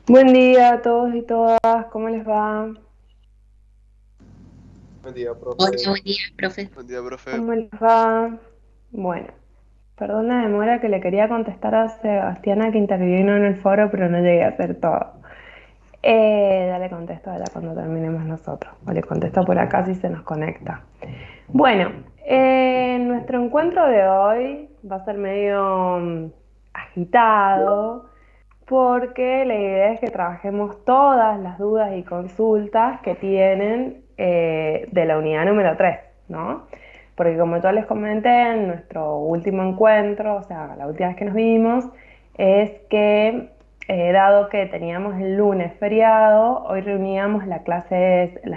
Buen día a todos y todas, ¿cómo les va? Buen día, Hola, profe. buen día, profe. Buen día, profe. ¿Cómo les va? Bueno, perdón la demora que le quería contestar a Sebastiana que intervino en el foro, pero no llegué a hacer todo. Ya le contesto a ella cuando terminemos nosotros, o le contesto por acá si se nos conecta. Bueno, nuestro encuentro de hoy va a ser medio agitado, porque la idea es que trabajemos todas las dudas y consultas que tienen de la unidad número 3, ¿no? Porque como ya les comenté en nuestro último encuentro, o sea, la última vez que nos vimos, es que dado que teníamos el lunes feriado, hoy reuníamos las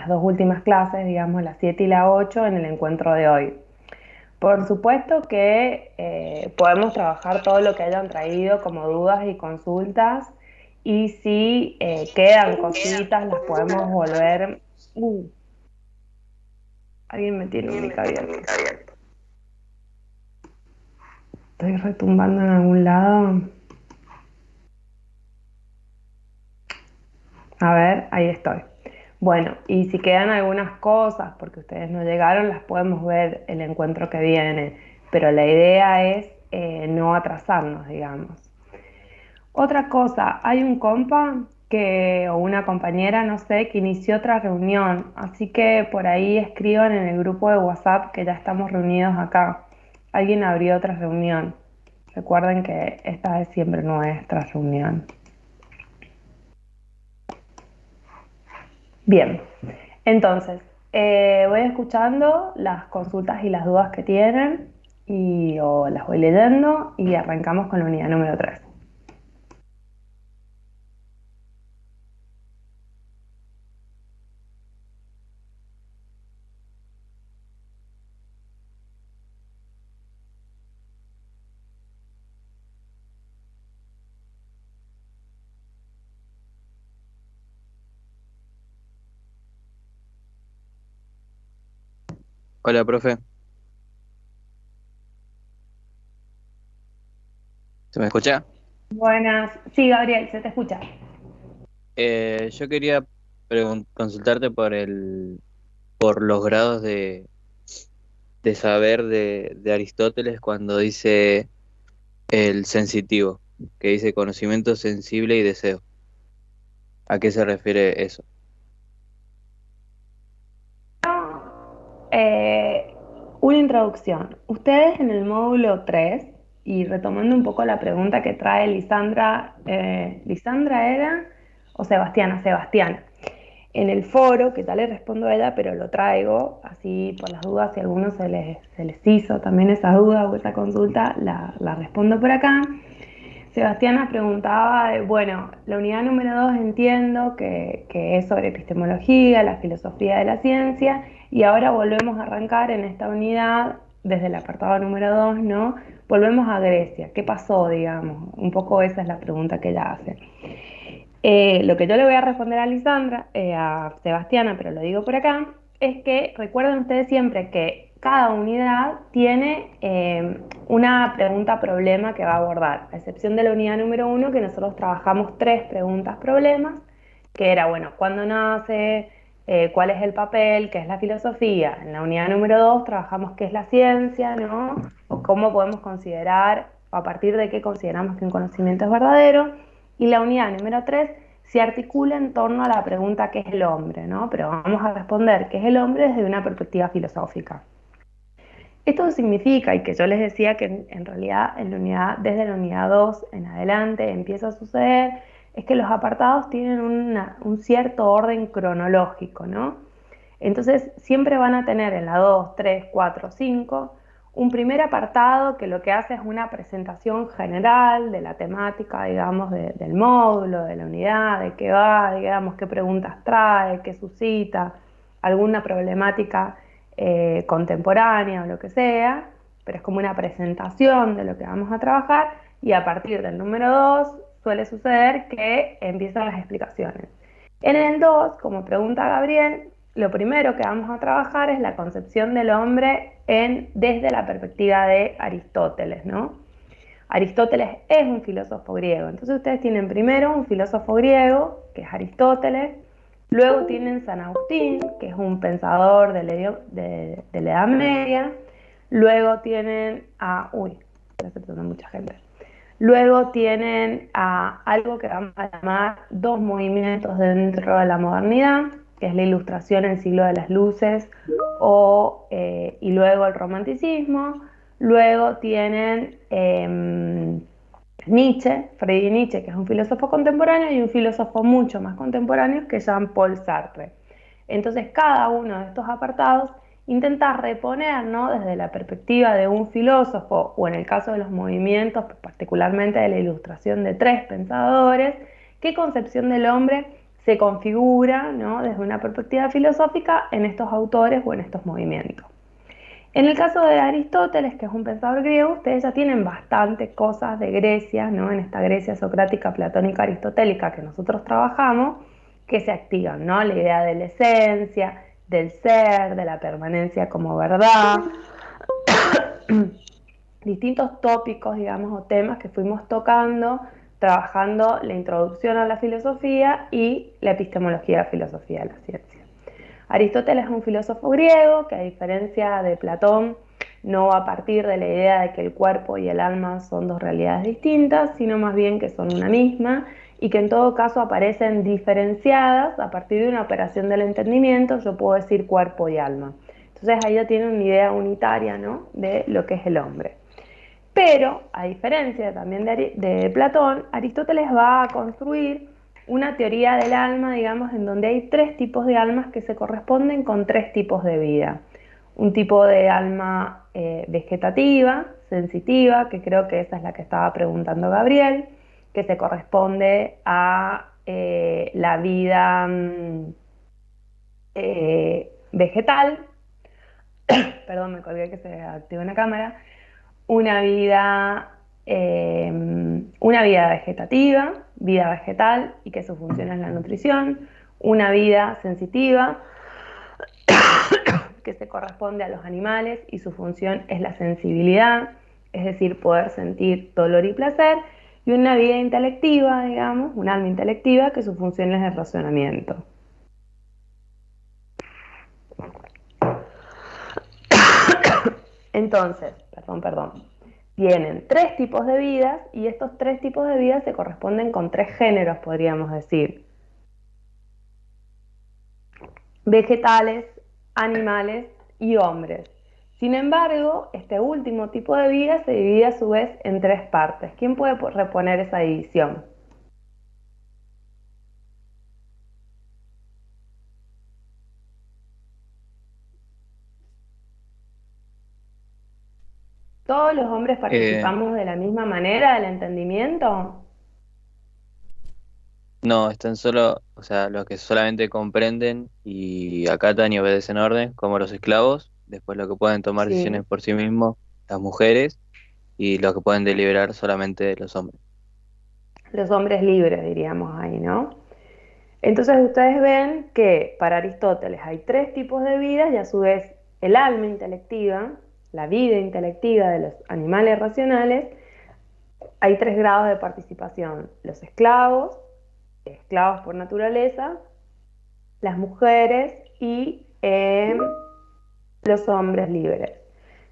dos últimas clases, digamos, las 7 y la 8 en el encuentro de hoy. Por supuesto que podemos trabajar todo lo que hayan traído como dudas y consultas y si quedan cositas las podemos volver. Alguien me tiene un mic abierto. Estoy retumbando en algún lado. A ver, ahí estoy. Bueno, y si quedan algunas cosas porque ustedes no llegaron, las podemos ver el encuentro que viene, pero la idea es no atrasarnos, digamos. Otra cosa, hay un compa o una compañera, no sé, que inició otra reunión, así que por ahí escriban en el grupo de WhatsApp que ya estamos reunidos acá. Alguien abrió otra reunión. Recuerden que esta es siempre nuestra reunión. Bien, entonces, voy escuchando las consultas y las dudas que tienen o las voy leyendo y arrancamos con la unidad número 3. Hola, profe. ¿Se me escucha? Buenas, sí, Gabriel, se te escucha. Yo quería consultarte por los grados de saber de Aristóteles cuando dice el sensitivo, que dice conocimiento sensible y deseo. ¿A qué se refiere eso? Eh, una introducción. Ustedes en el módulo 3 y retomando un poco la pregunta que trae Lisandra, ¿Lisandra era? O Sebastiana, Sebastián. En el foro, que tal le respondo a ella, pero lo traigo, así por las dudas, si a alguno se les hizo también esa duda o esa consulta, la respondo por acá. Sebastiana preguntaba, bueno, la unidad número 2 entiendo que es sobre epistemología, la filosofía de la ciencia, y ahora volvemos a arrancar en esta unidad, desde el apartado número 2, ¿no? Volvemos a Grecia. ¿Qué pasó, digamos? Un poco esa es la pregunta que ella hace. Lo que yo le voy a responder a Lisandra, a Sebastiana, pero lo digo por acá, es que recuerden ustedes siempre que cada unidad tiene una pregunta problema que va a abordar, a excepción de la unidad número 1, que nosotros trabajamos 3 preguntas problemas, que era, bueno, ¿cuándo nace? ¿Cuál es el papel? ¿Qué es la filosofía? En la unidad número 2 trabajamos qué es la ciencia, ¿no? O cómo podemos considerar, o a partir de qué consideramos que un conocimiento es verdadero. Y la unidad número 3 se articula en torno a la pregunta ¿qué es el hombre? ¿No? Pero vamos a responder ¿qué es el hombre desde una perspectiva filosófica? Esto significa, y que yo les decía que en realidad desde la unidad 2 en adelante empieza a suceder, es que los apartados tienen un cierto orden cronológico, ¿no? Entonces siempre van a tener en la 2, 3, 4, 5 un primer apartado que lo que hace es una presentación general de la temática, digamos, del módulo, de la unidad, de qué va, digamos, qué preguntas trae, qué suscita, alguna problemática contemporánea o lo que sea, pero es como una presentación de lo que vamos a trabajar y a partir del número 2 suele suceder que empiezan las explicaciones. En el 2, como pregunta Gabriel, lo primero que vamos a trabajar es la concepción del hombre desde la perspectiva de Aristóteles, ¿no? Aristóteles es un filósofo griego. Entonces ustedes tienen primero un filósofo griego, que es Aristóteles, luego tienen San Agustín, que es un pensador de la Edad Media, luego tienen a... Uy, ya se perdona mucha gente. Luego tienen a algo que vamos a llamar dos movimientos dentro de la modernidad, que es la Ilustración, el siglo de las luces, y luego el romanticismo. Luego tienen Nietzsche, Friedrich Nietzsche, que es un filósofo contemporáneo, y un filósofo mucho más contemporáneo que es Jean-Paul Sartre. Entonces, cada uno de estos apartados intenta reponer, ¿no?, desde la perspectiva de un filósofo, o en el caso de los movimientos, particularmente de la Ilustración de tres pensadores, qué concepción del hombre se configura, ¿no?, desde una perspectiva filosófica en estos autores o en estos movimientos. En el caso de Aristóteles, que es un pensador griego, ustedes ya tienen bastante cosas de Grecia, ¿no?, en esta Grecia socrática, platónica, aristotélica que nosotros trabajamos, que se activan, ¿no? La idea de la esencia, del ser, de la permanencia como verdad, distintos tópicos, digamos, o temas que fuimos tocando, trabajando la introducción a la filosofía y la epistemología de la filosofía de la ciencia. Aristóteles es un filósofo griego que, a diferencia de Platón, no va a partir de la idea de que el cuerpo y el alma son dos realidades distintas, sino más bien que son una misma y que en todo caso aparecen diferenciadas a partir de una operación del entendimiento. Yo puedo decir cuerpo y alma. Entonces ahí ya tiene una idea unitaria, ¿no?, de lo que es el hombre. Pero, a diferencia también de Platón, Aristóteles va a construir una teoría del alma, digamos, en donde hay tres tipos de almas que se corresponden con tres tipos de vida. Un tipo de alma vegetativa, sensitiva, que creo que esa es la que estaba preguntando Gabriel, que se corresponde a la vida vegetal. Perdón, me colgué que se activó una cámara. Una vida, una vida vegetativa, vida vegetal, y que su función es la nutrición. Una vida sensitiva, que se corresponde a los animales y su función es la sensibilidad, es decir, poder sentir dolor y placer. Y una vida intelectiva, digamos, un alma intelectiva, que su función es el razonamiento. Entonces, perdón, tienen tres tipos de vidas y estos tres tipos de vidas se corresponden con tres géneros, podríamos decir: vegetales, animales y hombres. Sin embargo, este último tipo de vida se divide a su vez en tres partes. ¿Quién puede reponer esa división? ¿Todos los hombres Eh, participamos de la misma manera del entendimiento? no, están solo, o sea, los que solamente comprenden y acatan y obedecen orden, como los esclavos, después los que pueden tomar decisiones Sí, por sí mismos, las mujeres, y los que pueden deliberar solamente los hombres. los hombres libres, diríamos ahí, ¿no? Entonces ustedes ven que para Aristóteles hay tres tipos de vidas y a su vez el alma intelectiva, la vida intelectiva de los animales racionales, hay tres grados de participación: los esclavos, esclavos por naturaleza, las mujeres y los hombres libres.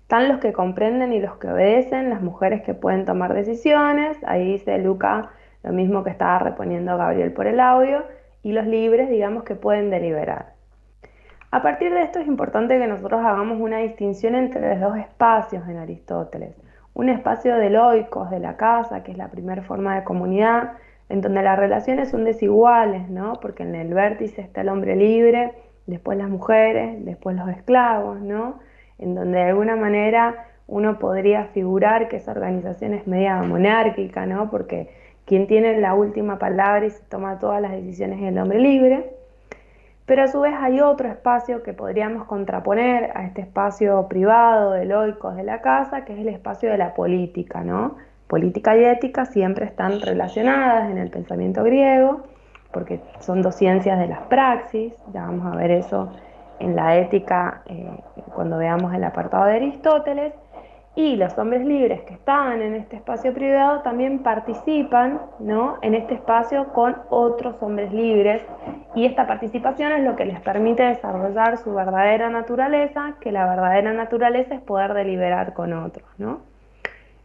Están los que comprenden y los que obedecen, las mujeres que pueden tomar decisiones, ahí dice Luca lo mismo que estaba reponiendo Gabriel por el audio, y los libres, digamos, que pueden deliberar. A partir de esto es importante que nosotros hagamos una distinción entre los dos espacios en Aristóteles. Un espacio del oikos, de la casa, que es la primera forma de comunidad, en donde las relaciones son desiguales, ¿no? Porque en el vértice está el hombre libre, después las mujeres, después los esclavos, ¿no? En donde de alguna manera uno podría figurar que esa organización es media monárquica, ¿no? Porque quien tiene la última palabra y se toma todas las decisiones es el hombre libre. Pero a su vez hay otro espacio que podríamos contraponer a este espacio privado del oikos de la casa, que es el espacio de la política, ¿no? Política y ética siempre están relacionadas en el pensamiento griego, porque son dos ciencias de las praxis. Ya vamos a ver eso en la ética cuando veamos el apartado de Aristóteles. Y los hombres libres que están en este espacio privado también participan, ¿no?, en este espacio con otros hombres libres, y esta participación es lo que les permite desarrollar su verdadera naturaleza, que la verdadera naturaleza es poder deliberar con otros, ¿no?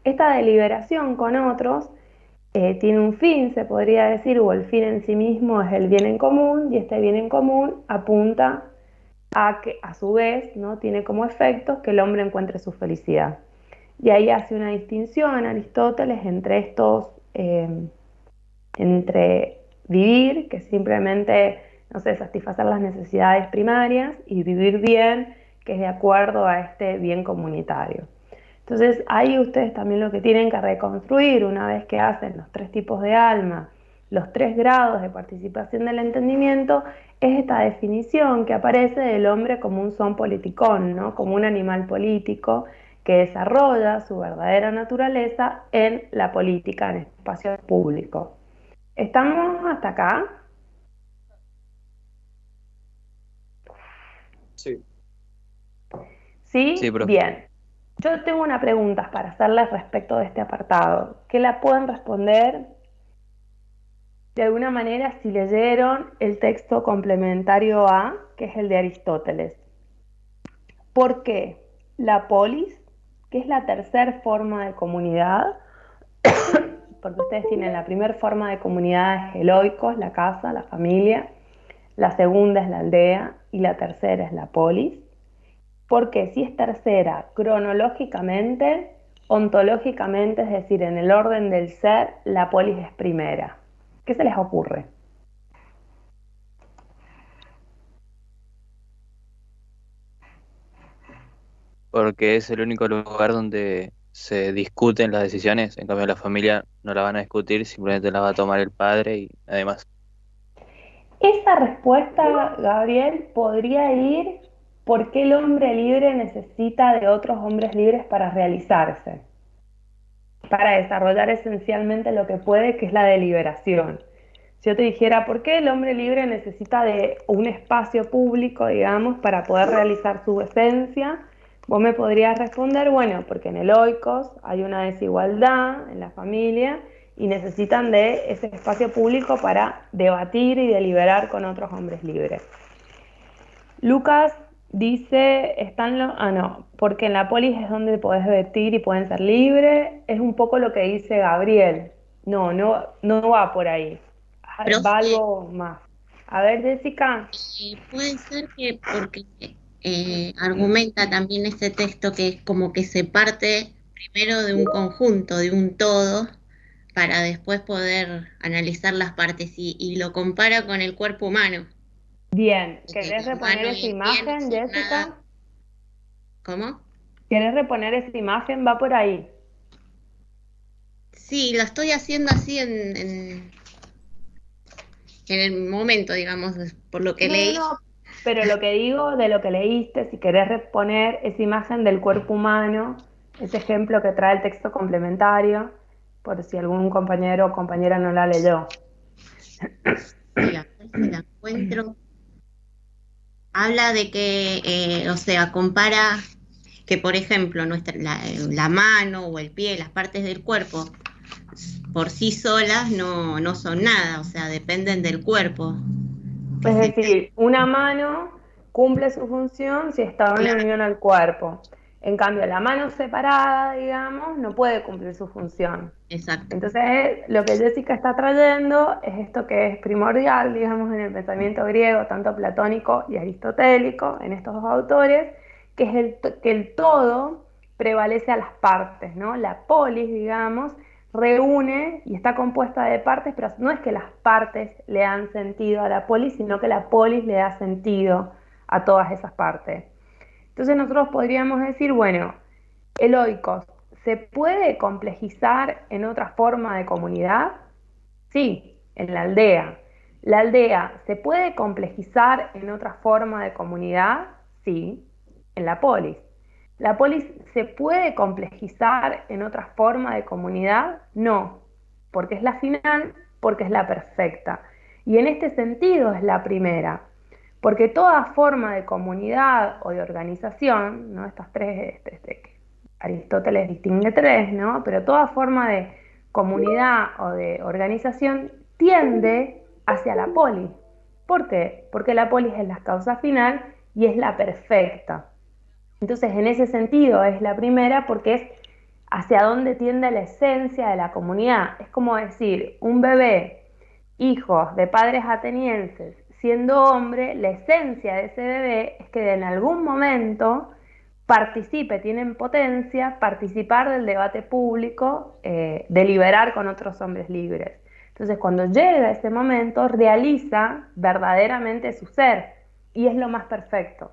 Esta deliberación con otros tiene un fin, se podría decir, o el fin en sí mismo es el bien en común, y este bien en común apunta a que, a su vez, ¿no?, tiene como efecto que el hombre encuentre su felicidad. Y ahí hace una distinción Aristóteles entre entre vivir, que es simplemente, no sé, satisfacer las necesidades primarias, y vivir bien, que es de acuerdo a este bien comunitario. Entonces ahí ustedes también lo que tienen que reconstruir, una vez que hacen los 3 tipos de alma, los 3 grados de participación del entendimiento, es esta definición que aparece del hombre como un son politicón, ¿no?, como un animal político que desarrolla su verdadera naturaleza en la política, en el espacio público. ¿Estamos hasta acá? Sí. Sí, ¿Sí? profe. Bien. Yo tengo una pregunta para hacerles respecto de este apartado, que la pueden responder de alguna manera si leyeron el texto complementario A, que es el de Aristóteles. ¿Por qué la polis, que es la tercera forma de comunidad? Porque ustedes tienen la primera forma de comunidad es el oikos, la casa, la familia, la segunda es la aldea y la tercera es la polis. Porque si es tercera cronológicamente, ontológicamente, es decir, en el orden del ser, la polis es primera. ¿Qué se les ocurre? Porque es el único lugar donde se discuten las decisiones, en cambio la familia no la van a discutir, simplemente la va a tomar el padre y además. Esa respuesta, Gabriel, podría ir por qué el hombre libre necesita de otros hombres libres para realizarse, para desarrollar esencialmente lo que puede, que es la deliberación. Si yo te dijera, ¿por qué el hombre libre necesita de un espacio público, digamos, para poder realizar su esencia? Vos me podrías responder, bueno, porque en el oikos hay una desigualdad en la familia y necesitan de ese espacio público para debatir y deliberar con otros hombres libres. Lucas dice, no, porque en la polis es donde podés debatir y pueden ser libres, es un poco lo que dice Gabriel. No, no, no va por ahí. Va Profe, algo más. A ver, Jessica. puede ser que porque argumenta también este texto que es como que se parte primero de un conjunto, de un todo, para después poder analizar las partes y lo compara con el cuerpo humano, Bien, de que ¿querés la reponer mano y esa el pie no imagen, son nada. Jessica? ¿Cómo? ¿Querés reponer esa imagen? Va por ahí. Sí, lo estoy haciendo así en el momento, digamos, por lo que No, no, leí. no. Pero lo que digo de lo que leíste, si querés reponer esa imagen del cuerpo humano, ese ejemplo que trae el texto complementario, por si algún compañero o compañera no la leyó. Sí, a ver si la encuentro. Habla de que, o sea, compara que, por ejemplo, la mano o el pie, las partes del cuerpo, por sí solas no son nada, o sea, dependen del cuerpo. Que Es se, decir, una mano cumple su función si está en claro, unión al cuerpo. En cambio, la mano separada, digamos, no puede cumplir su función. exacto. Entonces, lo que Jessica está trayendo es esto que es primordial, digamos, en el pensamiento griego, tanto platónico y aristotélico, en estos dos autores, que es que el todo prevalece a las partes, ¿no? La polis, digamos, reúne y está compuesta de partes, pero no es que las partes le dan sentido a la polis, sino que la polis le da sentido a todas esas partes. Entonces nosotros podríamos decir, bueno, el oikos, ¿se puede complejizar en otra forma de comunidad? Sí, en la aldea. ¿La aldea se puede complejizar en otra forma de comunidad? Sí, en la polis. ¿La polis se puede complejizar en otra forma de comunidad? No, porque es la final, porque es la perfecta. Y en este sentido es la primera, porque toda forma de comunidad o de organización, ¿no?, estas tres, Aristóteles distingue tres, ¿no? Pero toda forma de comunidad o de organización tiende hacia la polis. ¿Por qué? Porque la polis es la causa final y es la perfecta. Entonces, en ese sentido es la primera porque es hacia dónde tiende la esencia de la comunidad. Es como decir, un bebé, hijo de padres atenienses, siendo hombre, la esencia de ese bebé es que en algún momento participe, tiene en potencia participar del debate público, deliberar con otros hombres libres. Entonces, cuando llega ese momento, realiza verdaderamente su ser y es lo más perfecto.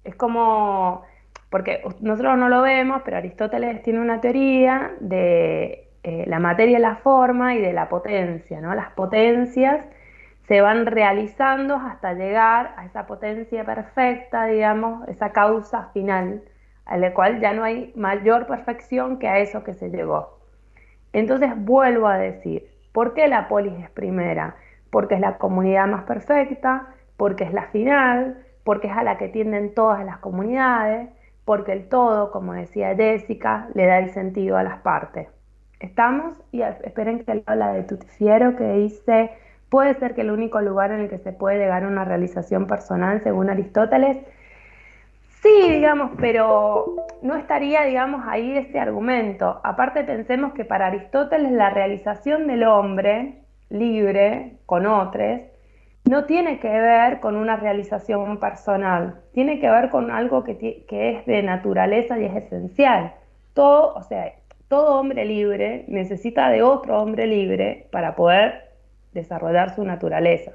Es como, porque nosotros no lo vemos, pero Aristóteles tiene una teoría de la materia y la forma y de la potencia, ¿no? Las potencias se van realizando hasta llegar a esa potencia perfecta, digamos, esa causa final, a la cual ya no hay mayor perfección que a eso que se llegó. Entonces vuelvo a decir, ¿por qué la polis es primera? Porque es la comunidad más perfecta, porque es la final, porque es a la que tienden todas las comunidades, porque el todo, como decía Jessica, le da el sentido a las partes. ¿Estamos? Y esperen que habla de Tutifiero, que dice, puede ser que el único lugar en el que se puede llegar a una realización personal, según Aristóteles. Sí, digamos, pero no estaría, digamos, ahí ese argumento. Aparte pensemos que para Aristóteles la realización del hombre libre con otros no tiene que ver con una realización personal, tiene que ver con algo que es de naturaleza y es esencial. Todo, o sea, todo hombre libre necesita de otro hombre libre para poder desarrollar su naturaleza.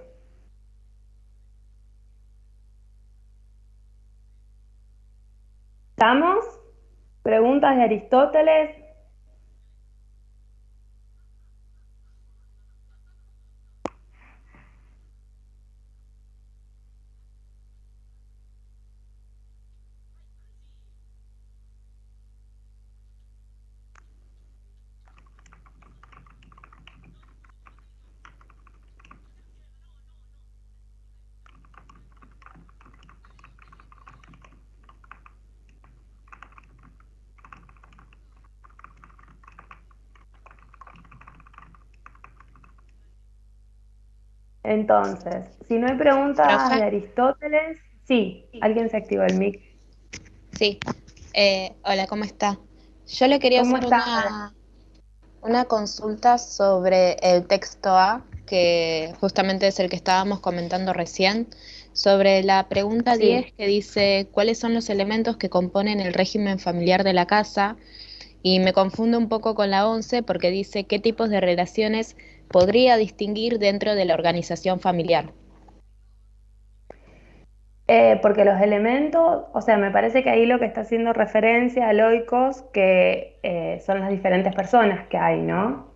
¿Estamos? Preguntas de Aristóteles. Entonces, si no hay preguntas de Profe, Aristóteles, sí, alguien se activó el mic. sí. Hola, ¿cómo está? Yo le quería ¿Cómo hacer está? una consulta sobre el texto A, que justamente es el que estábamos comentando recién, sobre la pregunta Sí. 10 que dice cuáles son los elementos que componen el régimen familiar de la casa, y me confundo un poco con la 11 porque dice qué tipos de relaciones podría distinguir dentro de la organización familiar. Porque los elementos, o sea, me parece que ahí lo que está haciendo referencia a loicos, que son las diferentes personas que hay, ¿no?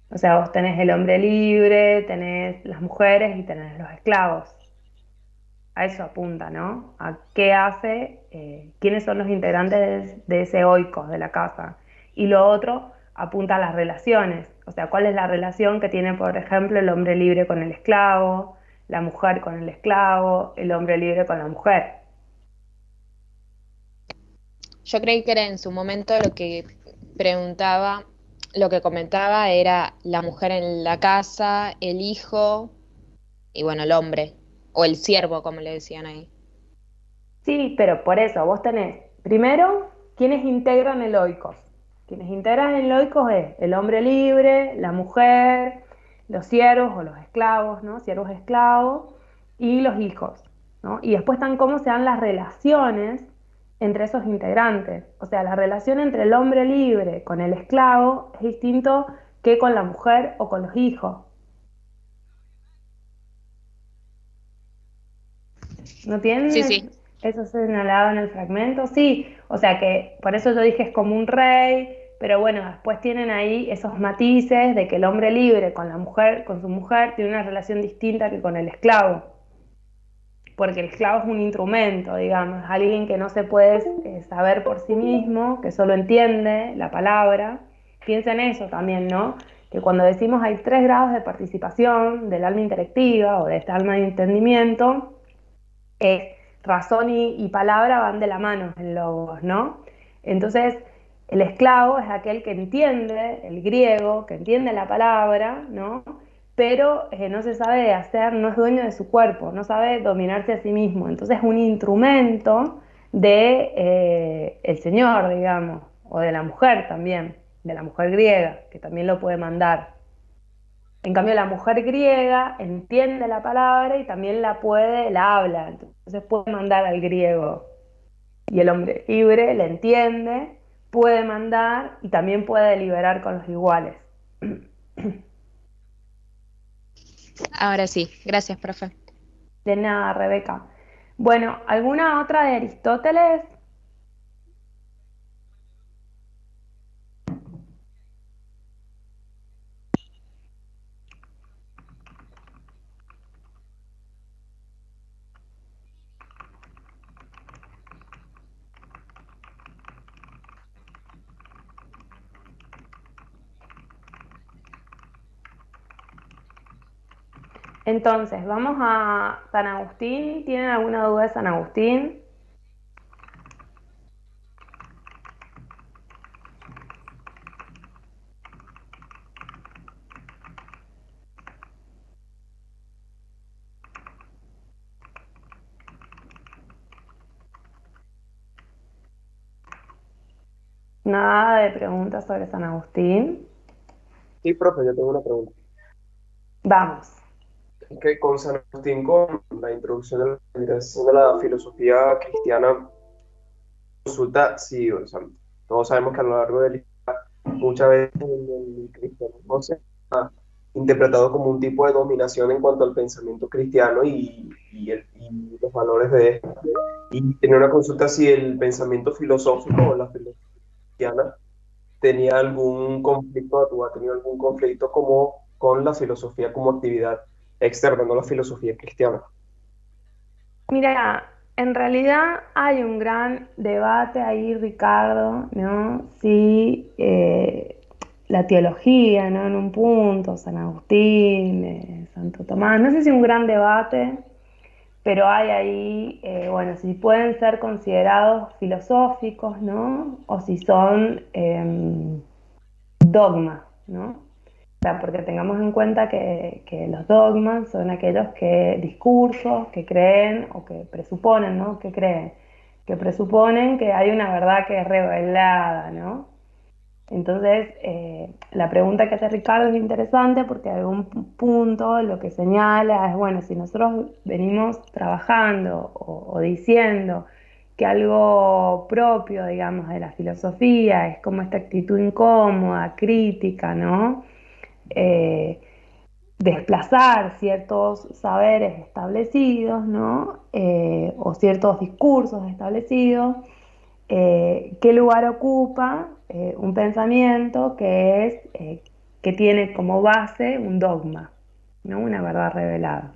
O sea, vos tenés el hombre libre, tenés las mujeres y tenés los esclavos. A eso apunta, ¿no? A qué hace, quiénes son los integrantes de ese oikos de la casa. Y lo otro apunta a las relaciones, o sea, cuál es la relación que tiene, por ejemplo, el hombre libre con el esclavo, la mujer con el esclavo, el hombre libre con la mujer. Yo creí que era en su momento lo que preguntaba, lo que comentaba era la mujer en la casa, el hijo y bueno, el hombre, o el siervo, como le decían ahí. Sí, pero por eso vos tenés, primero, quienes integran el oikos. Quienes integran el oikos es el hombre libre, la mujer, los siervos o los esclavos, ¿no? Siervos esclavos y los hijos, ¿no? Y después están cómo se dan las relaciones entre esos integrantes. O sea, la relación entre el hombre libre con el esclavo es distinto que con la mujer o con los hijos. ¿No Sí, tienes sí. eso señalado en el fragmento? Sí, o sea que por eso yo dije es como un rey, pero bueno, después tienen ahí esos matices de que el hombre libre con la mujer, con su mujer, tiene una relación distinta que con el esclavo, porque el esclavo es un instrumento, digamos, alguien que no se puede saber por sí mismo, que solo entiende la palabra. Piensa en eso también, ¿no? Que cuando decimos hay 3 grados de participación del alma intelectiva o de esta alma de entendimiento, es razón y palabra van de la mano en logos, ¿no? Entonces, El esclavo es aquel que entiende el griego, que entiende la palabra, ¿no? Pero no se sabe de hacer, no es dueño de su cuerpo, no sabe dominarse a sí mismo. Entonces es un instrumento de el señor, digamos, o de la mujer también, de la mujer griega, que también lo puede mandar. En cambio, la mujer griega entiende la palabra y también la habla, entonces puede mandar al griego. Y el hombre libre le entiende, puede mandar y también puede deliberar con los iguales. Ahora sí, gracias, profe. De nada, Rebeca. Bueno, ¿alguna otra de Aristóteles? Entonces, vamos a San Agustín. ¿Tienen alguna duda de San Agustín? Nada de preguntas sobre San Agustín. Sí, profe, yo tengo una pregunta. Vamos. Que con San Agustín, con la introducción de la filosofía cristiana, consulta, sí, o sea, todos sabemos que a lo largo de la historia, muchas veces el cristianismo se ha interpretado como un tipo de dominación en cuanto al pensamiento cristiano y los valores de éste. Y tenía una consulta si el pensamiento filosófico o la filosofía cristiana tenía algún conflicto o ha tenido algún conflicto como con la filosofía como actividad externa, no la filosofía cristiana. Mira, en realidad hay un gran debate ahí, Ricardo, ¿no? Si la teología, ¿no? En un punto, San Agustín, Santo Tomás, no sé si un gran debate, pero hay ahí, bueno, si pueden ser considerados filosóficos, ¿no? O si son dogmas, ¿no? O sea, porque tengamos en cuenta que los dogmas son aquellos discursos que creen o que presuponen, ¿no? Que creen, que presuponen que hay una verdad que es revelada, ¿no? Entonces, la pregunta que hace Ricardo es interesante porque a algún punto lo que señala es, bueno, si nosotros venimos trabajando o diciendo que algo propio, digamos, de la filosofía es como esta actitud incómoda, crítica, ¿no? Eh, Desplazar ciertos saberes establecidos, ¿no? O ciertos discursos establecidos. ¿Qué lugar ocupa un pensamiento que tiene como base un dogma, ¿no? Una verdad revelada?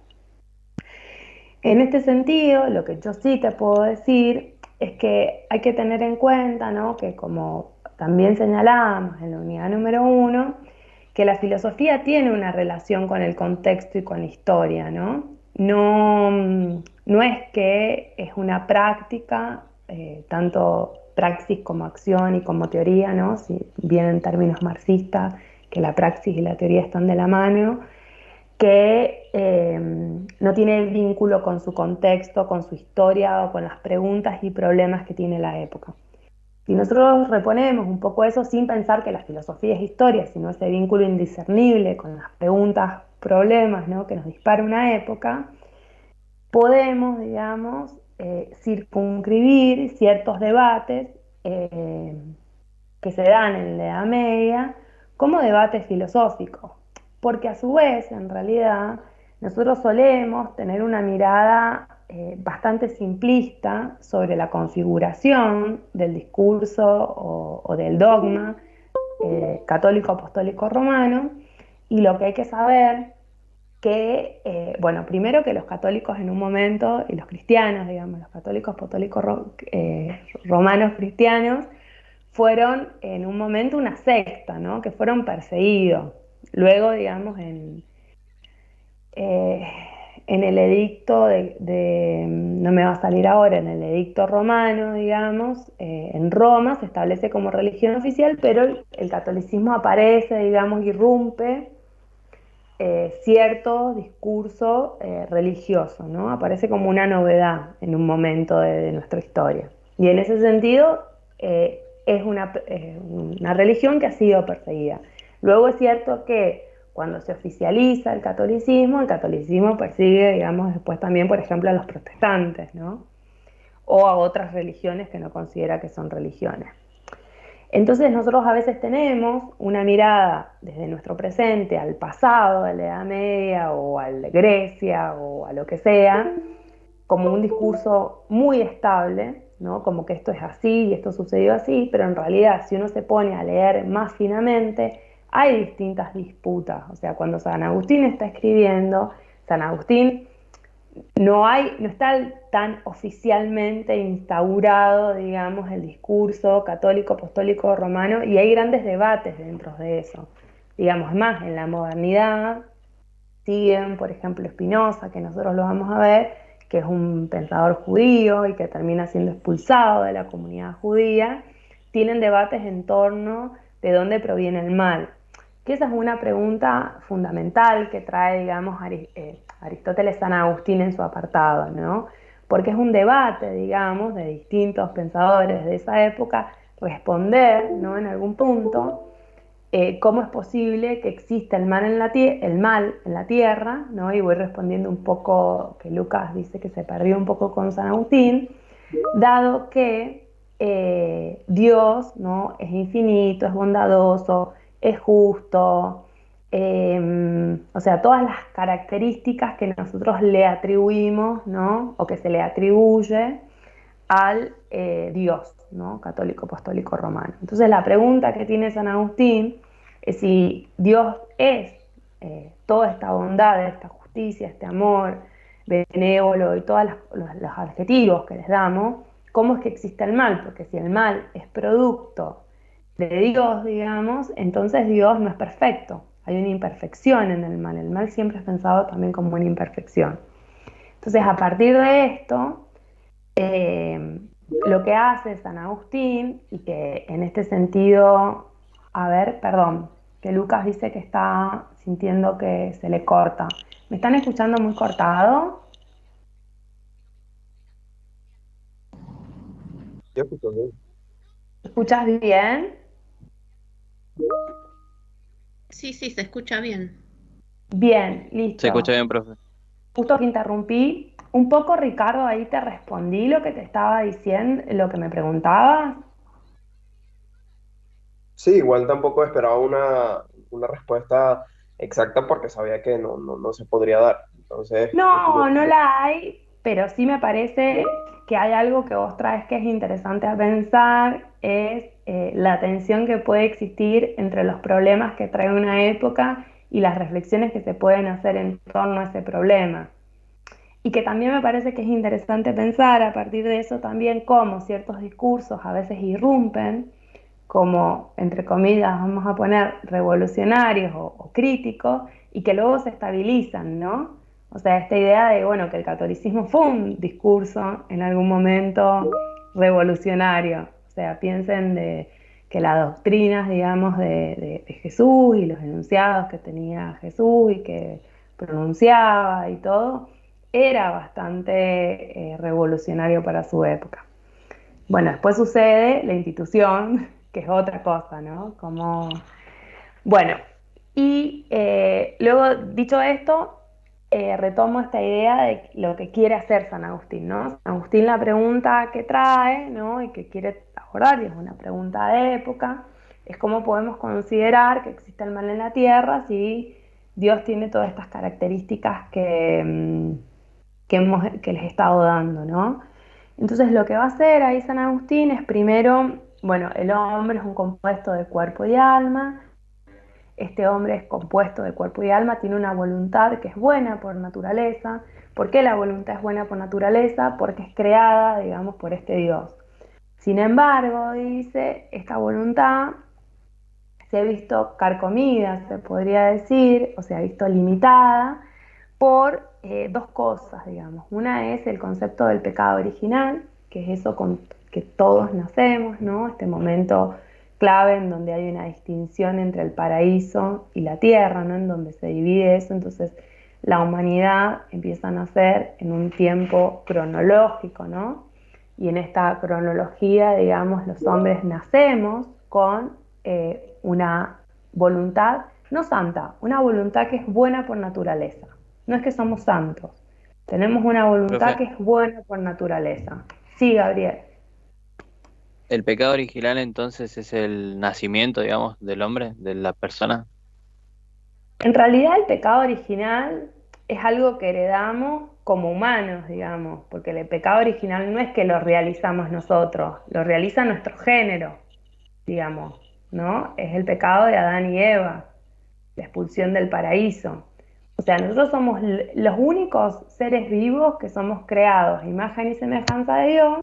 En este sentido, lo que yo sí te puedo decir es que hay que tener en cuenta, ¿no? Que como también señalábamos en la unidad número 1, que la filosofía tiene una relación con el contexto y con la historia, ¿no? No, no es que es una práctica, tanto praxis como acción y como teoría, ¿no? Si bien en términos marxistas, que la praxis y la teoría están de la mano, que no tiene vínculo con su contexto, con su historia o con las preguntas y problemas que tiene la época. Si nosotros reponemos un poco eso sin pensar que la filosofía es historia, sino ese vínculo indiscernible con las preguntas, problemas, ¿no? Que nos dispara una época, podemos, digamos, circunscribir ciertos debates que se dan en la Edad Media como debates filosóficos, porque a su vez, en realidad, nosotros solemos tener una mirada bastante simplista sobre la configuración del discurso o del dogma católico apostólico romano, y lo que hay que saber que, bueno, primero que los católicos en un momento, y los cristianos, digamos, los católicos apostólicos romanos cristianos, fueron en un momento una secta, ¿no? Que fueron perseguidos. Luego, digamos, eh, en el edicto no me va a salir ahora, en el edicto romano, digamos, en Roma se establece como religión oficial, pero el catolicismo aparece, digamos, irrumpe cierto discurso religioso, ¿no? Aparece como una novedad en un momento de nuestra historia. Y en ese sentido es una religión que ha sido perseguida. Luego es cierto que cuando se oficializa el catolicismo persigue, digamos, después también, por ejemplo, a los protestantes, ¿no? O a otras religiones que no considera que son religiones. Entonces nosotros a veces tenemos una mirada desde nuestro presente al pasado, a la Edad Media o a la Grecia o a lo que sea, como un discurso muy estable, ¿no? Como que esto es así y esto sucedió así, pero en realidad si uno se pone a leer más finamente, hay distintas disputas. O sea, cuando San Agustín está escribiendo, San Agustín no está tan oficialmente instaurado, digamos, el discurso católico, apostólico, romano, y hay grandes debates dentro de eso. Digamos, más en la modernidad siguen, por ejemplo, Spinoza, que nosotros lo vamos a ver, que es un pensador judío y que termina siendo expulsado de la comunidad judía, tienen debates en torno de dónde proviene el mal. Que esa es una pregunta fundamental que trae, digamos, Aristóteles San Agustín en su apartado, ¿no? Porque es un debate, digamos, de distintos pensadores de esa época, responder, ¿no? En algún punto, cómo es posible que exista el mal en la tierra, ¿no? Y voy respondiendo un poco, que Lucas dice que se perdió un poco con San Agustín, dado que Dios, ¿no? Es infinito, es bondadoso, es justo, o sea, todas las características que nosotros le atribuimos, ¿no? O que se le atribuye al Dios, ¿no? Católico, apostólico, romano. Entonces la pregunta que tiene San Agustín es si Dios es toda esta bondad, esta justicia, este amor benévolo y todos los adjetivos que les damos, ¿cómo es que existe el mal? Porque si el mal es producto de Dios, digamos, entonces Dios no es perfecto. Hay una imperfección en el mal. El mal siempre es pensado también como una imperfección. Entonces, a partir de esto, lo que hace San Agustín, y que en este sentido, a ver, perdón, que Lucas dice que está sintiendo que se le corta. ¿Me están escuchando muy cortado? Yo escucho bien. ¿Escuchas bien? Sí, sí, se escucha bien. Bien, Se escucha listo. bien, profe. Justo que interrumpí. Un poco, Ricardo, ahí te respondí lo que te estaba diciendo, lo que me preguntabas. Sí, igual tampoco esperaba una respuesta exacta porque sabía que no se podría dar. Entonces, No, no la hay, pero sí me parece que hay algo que vos traes que es interesante a pensar, es la tensión que puede existir entre los problemas que trae una época y las reflexiones que se pueden hacer en torno a ese problema. Y que también me parece que es interesante pensar a partir de eso también cómo ciertos discursos a veces irrumpen, como, entre comillas, vamos a poner revolucionarios o críticos, y que luego se estabilizan, ¿no? O sea, esta idea de, bueno, que el catolicismo fue un discurso en algún momento revolucionario. O sea, piensen de que las doctrinas, digamos, de Jesús y los enunciados que tenía Jesús y que pronunciaba y todo, era bastante revolucionario para su época. Bueno, después sucede la institución, que es otra cosa, ¿no? Como, bueno, y luego, dicho esto, retomo esta idea de lo que quiere hacer San Agustín, ¿no? San Agustín la pregunta que trae, ¿no? Y que quiere abordar, y es una pregunta de época, es cómo podemos considerar que existe el mal en la tierra si Dios tiene todas estas características que les he estado dando, ¿no? Entonces lo que va a hacer ahí San Agustín es primero, bueno, el hombre es un compuesto de cuerpo y alma, este hombre es compuesto de cuerpo y alma, tiene una voluntad que es buena por naturaleza. ¿Por qué la voluntad es buena por naturaleza? Porque es creada, digamos, por este Dios. Sin embargo, dice, esta voluntad se ha visto carcomida, se podría decir, o se ha visto limitada por dos cosas, digamos. Una es el concepto del pecado original, que es eso con que todos nacemos, ¿no? Este momento clave en donde hay una distinción entre el paraíso y la tierra, ¿no? En donde se divide eso, entonces la humanidad empieza a nacer en un tiempo cronológico, ¿no? Y en esta cronología, digamos, los hombres nacemos con una voluntad, no santa, una voluntad que es buena por naturaleza. No es que somos santos, tenemos una voluntad Profe, que es buena por naturaleza. Sí, Gabriel. ¿el pecado original entonces es el nacimiento, digamos, del hombre, de la persona? En realidad el pecado original es algo que heredamos como humanos, digamos, porque el pecado original no es que lo realizamos nosotros, lo realiza nuestro género, digamos, ¿no? Es el pecado de Adán y Eva, la expulsión del paraíso. O sea, nosotros somos los únicos seres vivos que somos creados a imagen y semejanza de Dios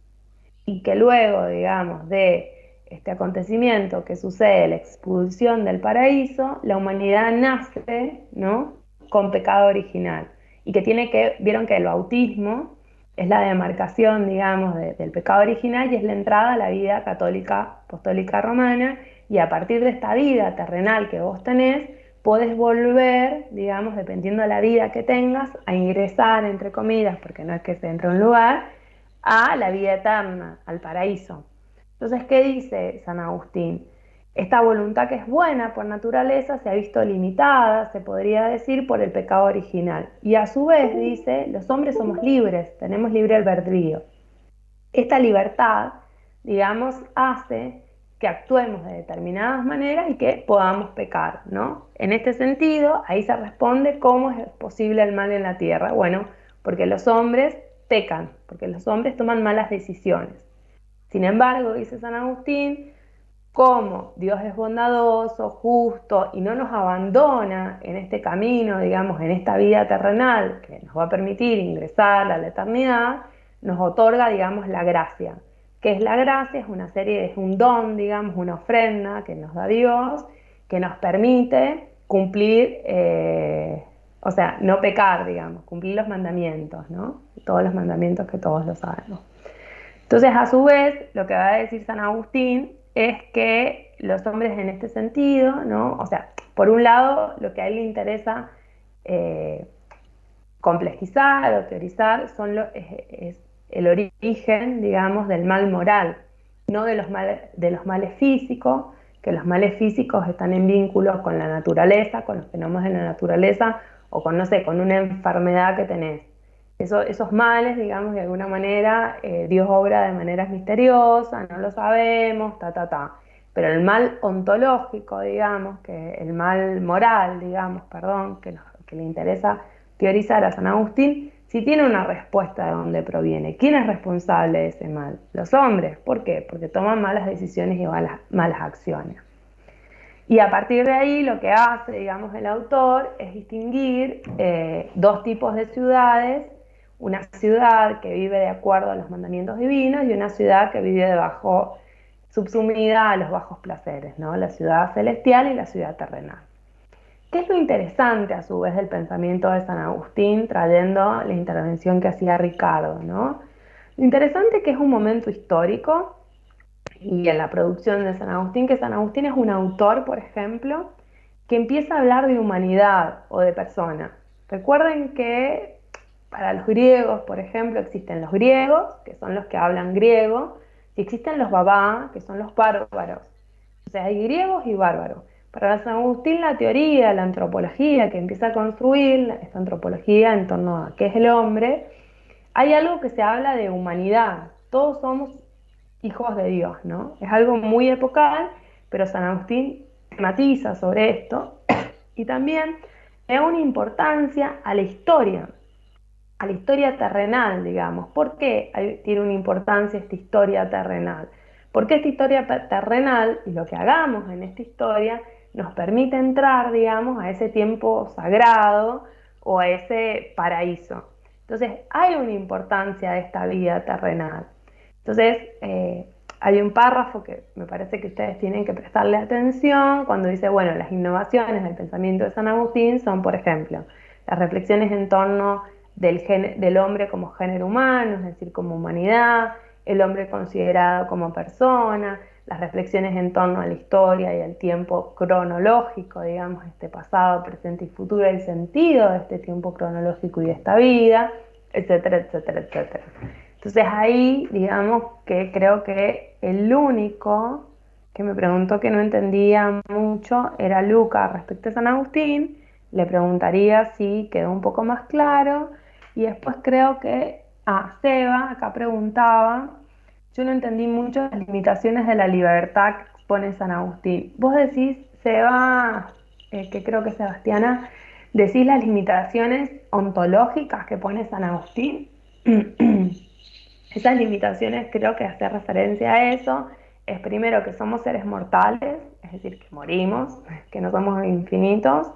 y que luego, digamos, de este acontecimiento que sucede, la expulsión del paraíso, la humanidad nace, ¿no?, con pecado original y que tiene que, vieron que el bautismo es la demarcación, digamos, del pecado original y es la entrada a la vida católica apostólica romana, y a partir de esta vida terrenal que vos tenés, podés volver, digamos, dependiendo de la vida que tengas, a ingresar, entre comillas, porque no es que se entre a un lugar, a la vida eterna, al paraíso. Entonces, ¿qué dice San Agustín? Esta voluntad que es buena por naturaleza se ha visto limitada, se podría decir, por el pecado original. Y a su vez dice, los hombres somos libres, tenemos libre albedrío. Esta libertad, digamos, hace que actuemos de determinadas maneras y que podamos pecar, ¿no? En este sentido, ahí se responde cómo es posible el mal en la tierra. Bueno, porque los hombres pecan, porque los hombres toman malas decisiones. Sin embargo, dice San Agustín, como Dios es bondadoso, justo y no nos abandona en este camino, digamos, en esta vida terrenal que nos va a permitir ingresar a la eternidad, nos otorga, digamos, la gracia. ¿Qué es la gracia? Es una serie, es un don, digamos, una ofrenda que nos da Dios, que nos permite cumplir, o sea, no pecar, digamos, cumplir los mandamientos, ¿no? Todos los mandamientos que todos lo sabemos. Entonces, a su vez, lo que va a decir San Agustín es que los hombres en este sentido, ¿no? O sea, por un lado, lo que a él le interesa eh, complejizar o teorizar es el origen, digamos, del mal moral, no de de los males físicos, que los males físicos están en vínculo con la naturaleza, con los fenómenos de la naturaleza, o con, no sé, con una enfermedad que tenés. Esos males, digamos, de alguna manera, Dios obra de maneras misteriosas, no lo sabemos, Pero el mal ontológico, digamos, que el mal moral, digamos, perdón, que le interesa teorizar a San Agustín, sí tiene una respuesta de dónde proviene. ¿Quién es responsable de ese mal? Los hombres. ¿Por qué? Porque toman malas decisiones y malas acciones. Y a partir de ahí lo que hace, digamos, el autor es distinguir dos tipos de ciudades: una ciudad que vive de acuerdo a los mandamientos divinos y una ciudad que vive subsumida a los bajos placeres, ¿no? La ciudad celestial y la ciudad terrenal. ¿Qué es lo interesante a su vez del pensamiento de San Agustín, trayendo la intervención que hacía Ricardo, ¿no? Lo interesante es que es un momento histórico, y en la producción de San Agustín, que San Agustín es un autor, por ejemplo, que empieza a hablar de humanidad o de persona. Recuerden que para los griegos, por ejemplo, existen los griegos, que son los que hablan griego, y existen los babá, que son los bárbaros. O sea, hay griegos y bárbaros. Para San Agustín, la teoría, la antropología que empieza a construir, esta antropología en torno a qué es el hombre, hay algo que se habla de humanidad. Todos somos hijos de Dios, ¿no? Es algo muy epocal, pero San Agustín matiza sobre esto y también le da una importancia a la historia terrenal, digamos. ¿Por qué tiene una importancia esta historia terrenal? Porque esta historia terrenal y lo que hagamos en esta historia nos permite entrar, digamos, a ese tiempo sagrado o a ese paraíso. Entonces, hay una importancia de esta vida terrenal. Entonces, hay un párrafo que me parece que ustedes tienen que prestarle atención cuando dice, bueno, las innovaciones del pensamiento de San Agustín son, por ejemplo, las reflexiones en torno del hombre como género humano, es decir, como humanidad, el hombre considerado como persona, las reflexiones en torno a la historia y al tiempo cronológico, digamos, este pasado, presente y futuro, el sentido de este tiempo cronológico y de esta vida, etcétera, etcétera, etcétera. Entonces ahí, digamos que creo que el único que me preguntó que no entendía mucho era Luca respecto a San Agustín. Le preguntaría si quedó un poco más claro. Y después creo que, Seba acá preguntaba, yo no entendí mucho las limitaciones de la libertad que expone San Agustín. Vos decís, Seba, que creo que Sebastiana, decís las limitaciones ontológicas que pone San Agustín. Esas limitaciones creo que hace referencia a eso. Es primero que somos seres mortales, es decir, que morimos, que no somos infinitos.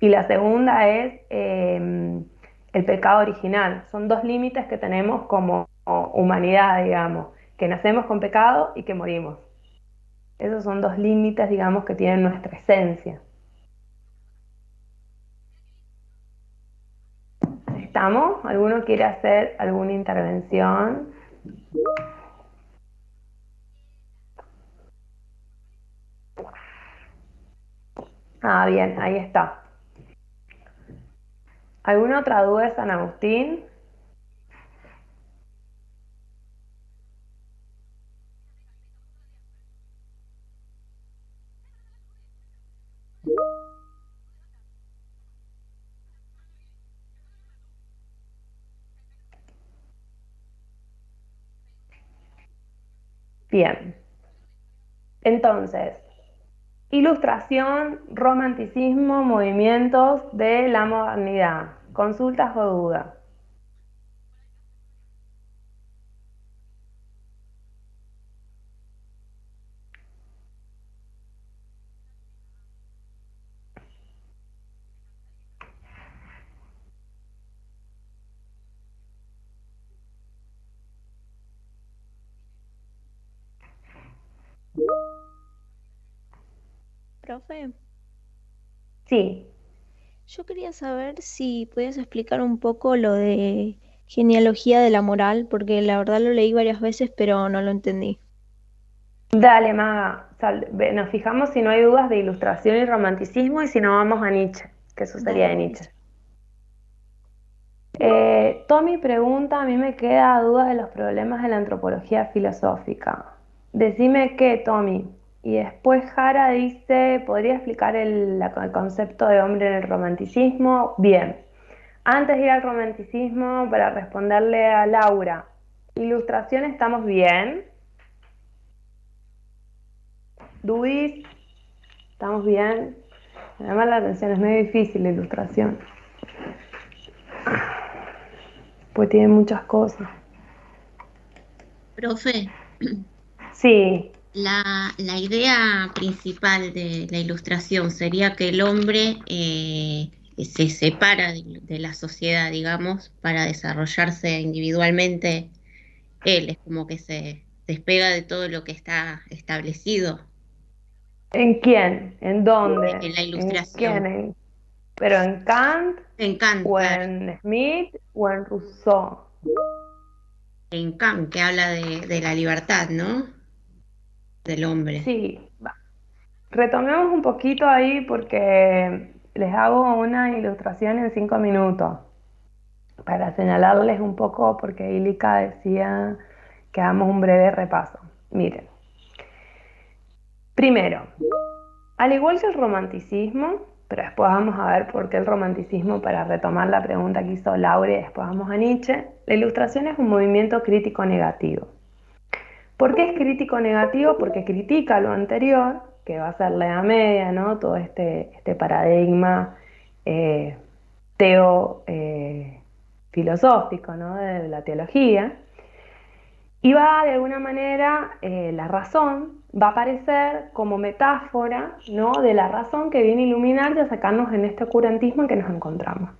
Y la segunda es el pecado original. Son dos límites que tenemos como humanidad, digamos, que nacemos con pecado y que morimos. Esos son dos límites, digamos, que tienen nuestra esencia. ¿Estamos? ¿Alguno quiere hacer alguna intervención? Bien, ahí está. ¿Alguna otra duda de San Agustín? Bien. Entonces, ilustración, romanticismo, movimientos de la modernidad. ¿Consultas o dudas? Profe, Sí. yo quería saber si podías explicar un poco lo de genealogía de la moral, porque la verdad lo leí varias veces, pero no lo entendí. Dale, Maga. Nos fijamos si no hay dudas de ilustración y romanticismo y si no vamos a Nietzsche, que eso sería Dale, de buenísimo. Nietzsche. Tommy pregunta, a mí me queda duda de los problemas de la antropología filosófica. Decime qué, Tommy. Y después Jara dice, ¿podría explicar el concepto de hombre en el romanticismo? Bien. Antes de ir al romanticismo, para responderle a Laura, ilustración, ¿estamos bien? Dudis, ¿estamos bien? Me llama la atención, es medio difícil la ilustración, pues tiene muchas cosas. Profe, Sí, la idea principal de la ilustración sería que el hombre se separa de la sociedad, digamos, para desarrollarse individualmente. Él es como que se despega de todo lo que está establecido ¿en quién? ¿En en dónde? la ¿En quién? ilustración. ¿Pero en Kant En Kant, o claro, en Smith o en Rousseau? en Kant, que habla de la libertad, ¿no? Del hombre. Sí, va. Retomemos un poquito ahí porque les hago una ilustración en 5 minutos para señalarles un poco porque Ilika decía que hagamos un breve repaso. Miren, primero, al igual que el romanticismo, pero después vamos a ver por qué el romanticismo para retomar la pregunta que hizo Laura y después vamos a Nietzsche, la ilustración es un movimiento crítico negativo. ¿Por qué es crítico negativo? Porque critica lo anterior, que va a ser la Edad Media, ¿no? Todo este paradigma eh, filosófico, ¿no? De la teología. Y va de alguna manera, la razón va a aparecer como metáfora, ¿no? De la razón que viene a iluminar y a sacarnos en este oscurantismo en que nos encontramos.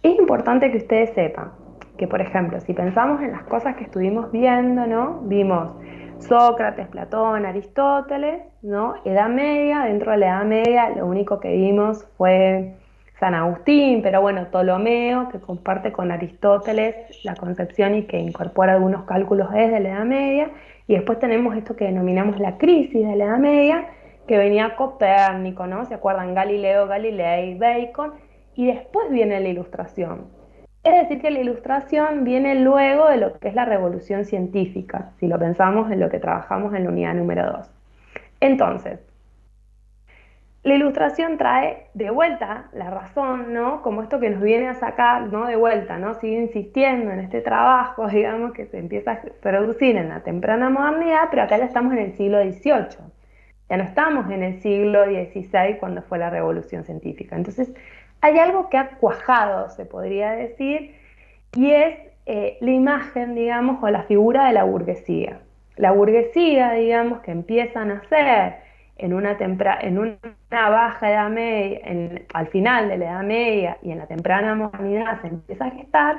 Es importante que ustedes sepan que, por ejemplo, si pensamos en las cosas que estuvimos viendo, ¿no? Vimos Sócrates, Platón, Aristóteles, ¿no? Edad Media, dentro de la Edad Media lo único que vimos fue San Agustín, pero bueno, Ptolomeo, que comparte con Aristóteles la concepción y que incorpora algunos cálculos desde la Edad Media, y después tenemos esto que denominamos la crisis de la Edad Media, que venía Copérnico, ¿no? ¿Se acuerdan? Galileo, Galilei, Bacon, y después viene la Ilustración. Es decir, que la Ilustración viene luego de lo que es la revolución científica, si lo pensamos en lo que trabajamos en la unidad número 2. Entonces, la Ilustración trae de vuelta la razón, ¿no? Como esto que nos viene a sacar, ¿no? De vuelta, ¿no? Sigue insistiendo en este trabajo, digamos, que se empieza a producir en la temprana modernidad, pero acá ya estamos en el siglo XVIII. Ya no estamos en el siglo XVI cuando fue la revolución científica. Entonces, hay algo que ha cuajado, se podría decir, y es la imagen, digamos, o la figura de la burguesía. La burguesía, digamos, que empieza a nacer en una baja edad media, al final de la Edad Media y en la temprana modernidad se empieza a gestar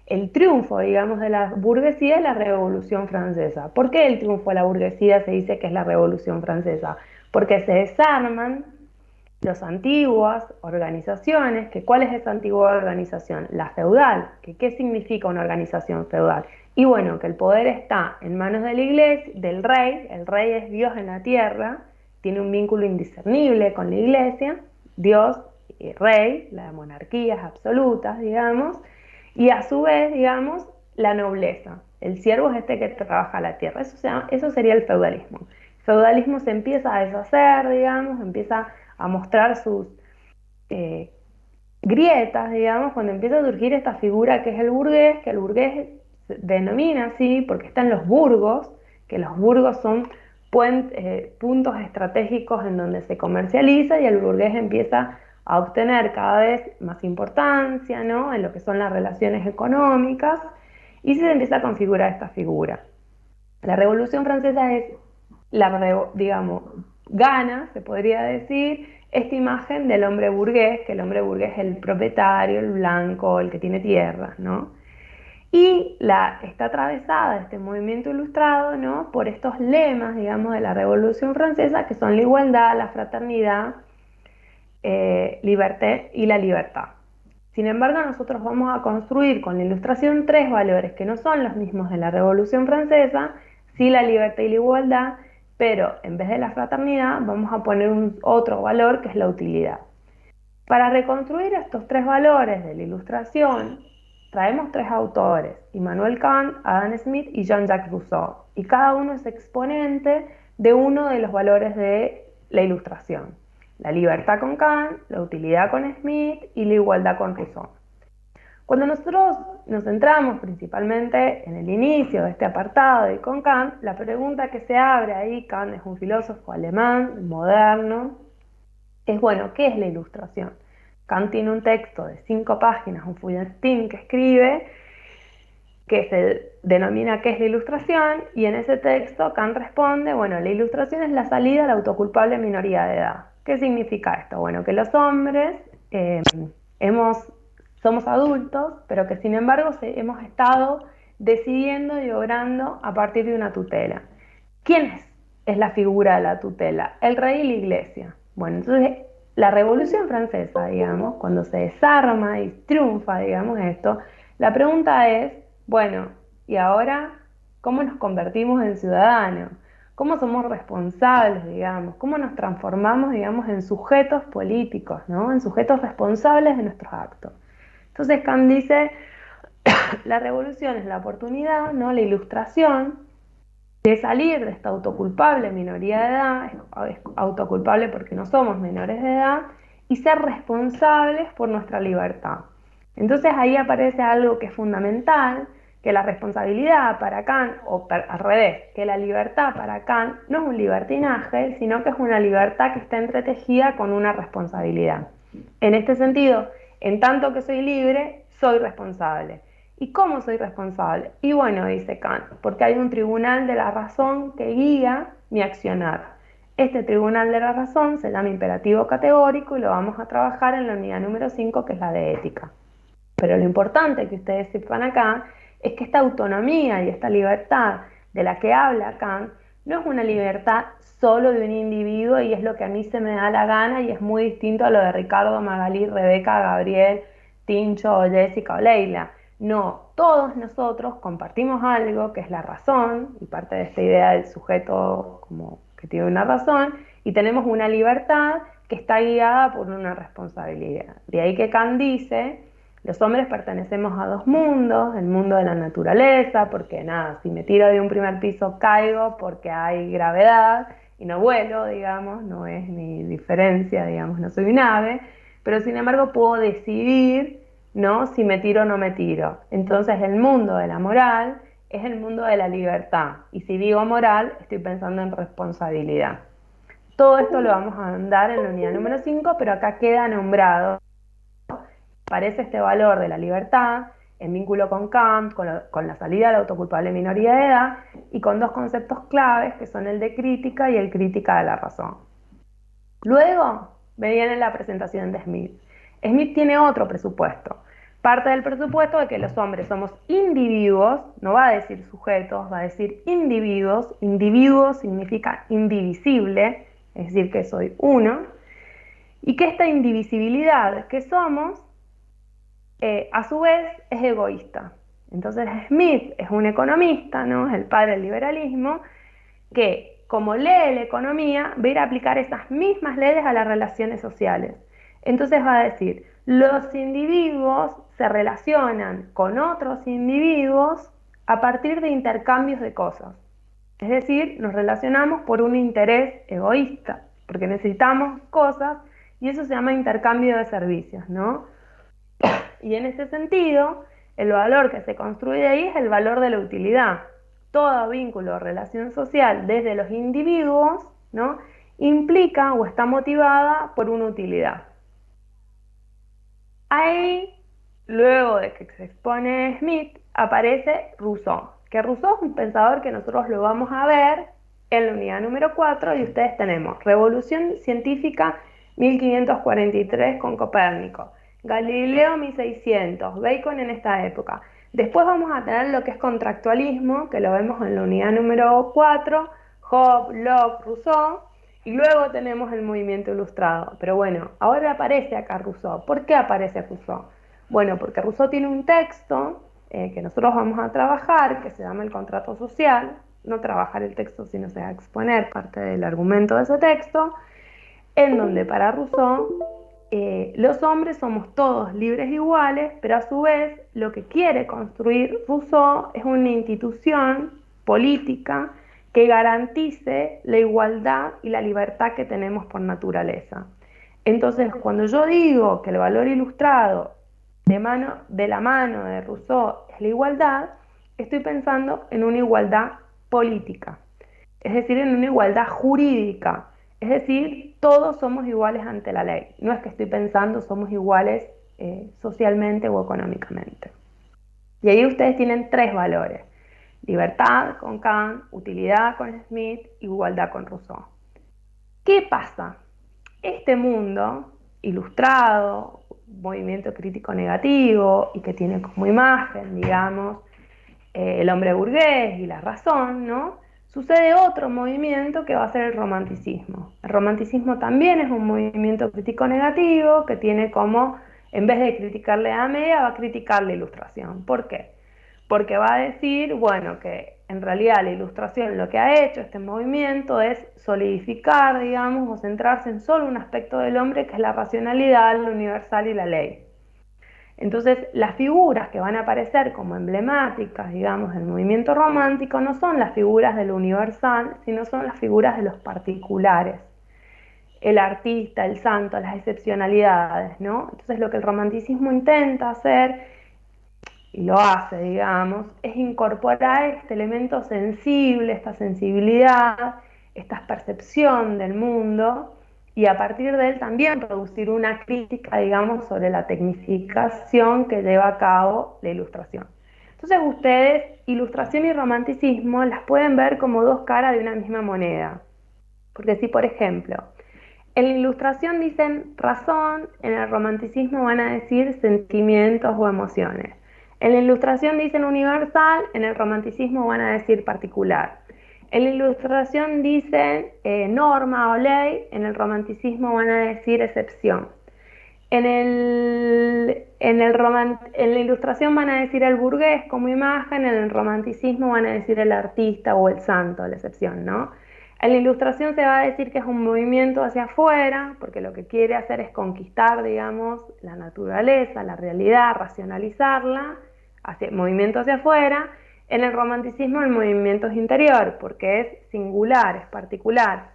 el triunfo, digamos, de la burguesía es la Revolución Francesa. ¿Por qué el triunfo de la burguesía se dice que es la Revolución Francesa? Porque se desarman las antiguas organizaciones, que ¿cuál es esa antigua organización? La feudal, que ¿qué significa una organización feudal? Y bueno, que el poder está en manos de la iglesia, del rey, el rey es Dios en la tierra, tiene un vínculo indiscernible con la iglesia, Dios y rey, las monarquías absolutas, digamos, y a su vez, digamos, la nobleza. El siervo es este que trabaja la tierra. Eso sería el feudalismo. El feudalismo se empieza a deshacer, digamos, empieza a mostrar sus grietas, digamos, cuando empieza a surgir esta figura que es el burgués, que el burgués se denomina así porque están los burgos, que los burgos son puntos estratégicos en donde se comercializa y el burgués empieza a obtener cada vez más importancia, ¿no? En lo que son las relaciones económicas y se empieza a configurar esta figura. La Revolución Francesa es, digamos, gana, se podría decir, esta imagen del hombre burgués, que el hombre burgués es el propietario, el blanco, el que tiene tierras, ¿no? Y está atravesada este movimiento ilustrado, ¿no? Por estos lemas, digamos, de la Revolución Francesa, que son la igualdad, la fraternidad, liberté y la libertad. Sin embargo, nosotros vamos a construir con la Ilustración 3 valores que no son los mismos de la Revolución Francesa, sí la libertad y la igualdad, pero en vez de la fraternidad vamos a poner otro valor que es la utilidad. Para reconstruir estos tres valores de la Ilustración, traemos tres autores, Immanuel Kant, Adam Smith y Jean-Jacques Rousseau, y cada uno es exponente de uno de los valores de la Ilustración. La libertad con Kant, la utilidad con Smith y la igualdad con Rousseau. Cuando nosotros nos centramos principalmente en el inicio de este apartado y con Kant, la pregunta que se abre ahí, Kant es un filósofo alemán, moderno, es bueno, ¿qué es la Ilustración? Kant tiene un texto de 5 páginas, un folletín que escribe, que se denomina ¿qué es la Ilustración? Y en ese texto Kant responde, bueno, la Ilustración es la salida a la autoculpable minoría de edad. ¿Qué significa esto? Bueno, que los hombres somos adultos, pero que sin embargo hemos estado decidiendo y obrando a partir de una tutela. ¿Quién es la figura de la tutela? El rey y la iglesia. Bueno, entonces la Revolución Francesa, digamos, cuando se desarma y triunfa, digamos, esto, la pregunta es, bueno, ¿y ahora cómo nos convertimos en ciudadanos? ¿Cómo somos responsables, digamos? ¿Cómo nos transformamos, digamos, en sujetos políticos, ¿no? En sujetos responsables de nuestros actos? Entonces Kant dice, la revolución es la oportunidad, ¿no? La ilustración de salir de esta autoculpable minoría de edad, es autoculpable porque no somos menores de edad, y ser responsables por nuestra libertad. Entonces ahí aparece algo que es fundamental, que la responsabilidad para Kant, o al revés, que la libertad para Kant no es un libertinaje, sino que es una libertad que está entretejida con una responsabilidad. En este sentido, en tanto que soy libre, soy responsable. ¿Y cómo soy responsable? Y bueno, dice Kant, porque hay un tribunal de la razón que guía mi accionar. Este tribunal de la razón se llama imperativo categórico y lo vamos a trabajar en la unidad número 5, que es la de ética. Pero lo importante que ustedes sepan acá es que esta autonomía y esta libertad de la que habla Kant no es una libertad solo de un individuo y es lo que a mí se me da la gana y es muy distinto a lo de Ricardo, Magalí, Rebeca, Gabriel, Tincho, o Jessica o Leila. No, todos nosotros compartimos algo que es la razón y parte de esta idea del sujeto como que tiene una razón y tenemos una libertad que está guiada por una responsabilidad. De ahí que Kant dice, los hombres pertenecemos a dos mundos, el mundo de la naturaleza, porque nada, si me tiro de un primer piso caigo porque hay gravedad y no vuelo, digamos, no es mi diferencia, digamos, no soy un ave, pero sin embargo puedo decidir, ¿no?, si me tiro o no me tiro. Entonces el mundo de la moral es el mundo de la libertad, y si digo moral, estoy pensando en responsabilidad. Todo esto lo vamos a andar en la unidad número 5, pero acá queda nombrado. Aparece este valor de la libertad en vínculo con Kant, con la salida de la autoculpable minoría de edad y con dos conceptos claves que son el de crítica y el crítica de la razón. Luego me viene la presentación de Smith. Smith tiene otro presupuesto. Parte del presupuesto de que los hombres somos individuos, no va a decir sujetos, va a decir individuos. Individuo significa indivisible, es decir, que soy uno, y que esta indivisibilidad que somos, a su vez, es egoísta. Entonces Smith es un economista, ¿no?, es el padre del liberalismo, que como lee la economía, va a ir a aplicar esas mismas leyes a las relaciones sociales. Entonces va a decir, los individuos se relacionan con otros individuos a partir de intercambios de cosas. Es decir, nos relacionamos por un interés egoísta, porque necesitamos cosas y eso se llama intercambio de servicios, ¿no? Y en ese sentido, el valor que se construye ahí es el valor de la utilidad. Todo vínculo o relación social desde los individuos, ¿no?, implica o está motivada por una utilidad. Ahí, luego de que se expone Smith, aparece Rousseau, que Rousseau es un pensador que nosotros lo vamos a ver en la unidad número 4 y ustedes tenemos Revolución Científica 1543 con Copérnico, Galileo 1600, Bacon en esta época. Después vamos a tener lo que es contractualismo, que lo vemos en la unidad número 4, Hobbes, Locke, Rousseau, y luego tenemos el movimiento ilustrado. Pero bueno, ahora aparece acá Rousseau. ¿Por qué aparece Rousseau? Bueno, porque Rousseau tiene un texto que nosotros vamos a trabajar, que se llama el contrato social, no trabajar el texto, sino sea exponer parte del argumento de ese texto, en donde para Rousseau los hombres somos todos libres e iguales, pero a su vez lo que quiere construir Rousseau es una institución política que garantice la igualdad y la libertad que tenemos por naturaleza. Entonces, cuando yo digo que el valor ilustrado de la mano de Rousseau es la igualdad, estoy pensando en una igualdad política, es decir, en una igualdad jurídica. Es decir, todos somos iguales ante la ley. No es que estoy pensando somos iguales socialmente o económicamente. Y ahí ustedes tienen tres valores. Libertad con Kant, utilidad con Smith, igualdad con Rousseau. ¿Qué pasa? Este mundo ilustrado, movimiento crítico negativo y que tiene como imagen, digamos, el hombre burgués y la razón, ¿no? Sucede otro movimiento que va a ser el romanticismo. El romanticismo también es un movimiento crítico negativo que tiene como, en vez de criticar la Edad Media, va a criticar la Ilustración. ¿Por qué? Porque va a decir, bueno, que en realidad la Ilustración lo que ha hecho este movimiento es solidificar, digamos, o centrarse en solo un aspecto del hombre que es la racionalidad, lo universal y la ley. Entonces, las figuras que van a aparecer como emblemáticas, digamos, del movimiento romántico no son las figuras de lo universal, sino son las figuras de los particulares. El artista, el santo, las excepcionalidades, ¿no? Entonces, lo que el romanticismo intenta hacer, y lo hace, digamos, es incorporar este elemento sensible, esta sensibilidad, esta percepción del mundo, y a partir de él también producir una crítica, digamos, sobre la tecnificación que lleva a cabo la Ilustración. Entonces ustedes, Ilustración y romanticismo, las pueden ver como dos caras de una misma moneda. Porque si, por ejemplo, en la Ilustración dicen razón, en el romanticismo van a decir sentimientos o emociones. En la Ilustración dicen universal, en el romanticismo van a decir particular. En la Ilustración dicen norma o ley, en el Romanticismo van a decir excepción. En la Ilustración van a decir el burgués como imagen, en el Romanticismo van a decir el artista o el santo, la excepción, ¿no? En la Ilustración se va a decir que es un movimiento hacia afuera, porque lo que quiere hacer es conquistar, digamos, la naturaleza, la realidad, racionalizarla, movimiento hacia afuera. En el Romanticismo el movimiento es interior, porque es singular, es particular.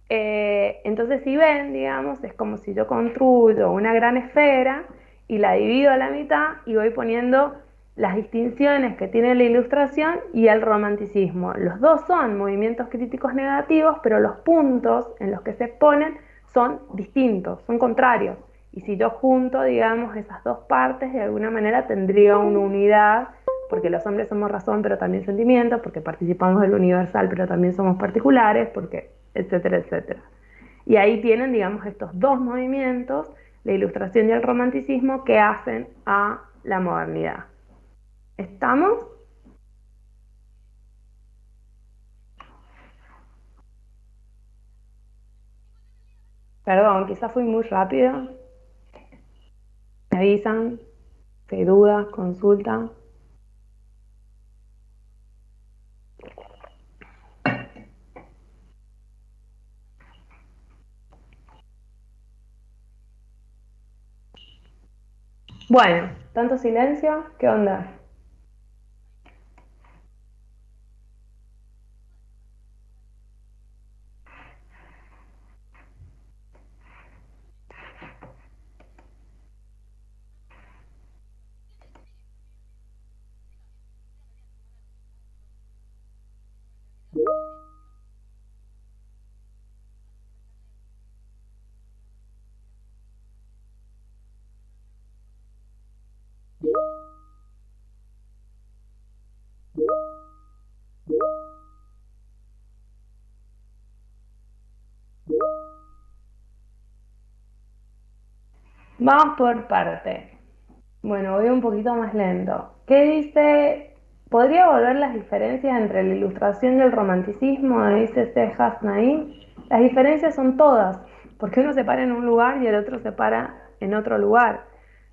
Entonces, si ven, digamos, es como si yo construyo una gran esfera y la divido a la mitad y voy poniendo las distinciones que tiene la Ilustración y el Romanticismo. Los dos son movimientos críticos negativos, pero los puntos en los que se exponen son distintos, son contrarios. Y si yo junto, digamos, esas dos partes, de alguna manera tendría una unidad, porque los hombres somos razón, pero también sentimiento, porque participamos del universal, pero también somos particulares, porque etcétera, etcétera. Y ahí tienen, digamos, estos dos movimientos, la Ilustración y el Romanticismo, que hacen a la modernidad. ¿Estamos? Perdón, quizás fui muy rápido. Me avisan si hay dudas, consulta. Bueno, tanto silencio, ¿qué onda? Vamos por parte. Bueno, voy un poquito más lento. ¿Qué dice? ¿Podría volver las diferencias entre la Ilustración y el Romanticismo? Dice C. Hasnain. Las diferencias son todas, porque uno se para en un lugar y el otro se para en otro lugar.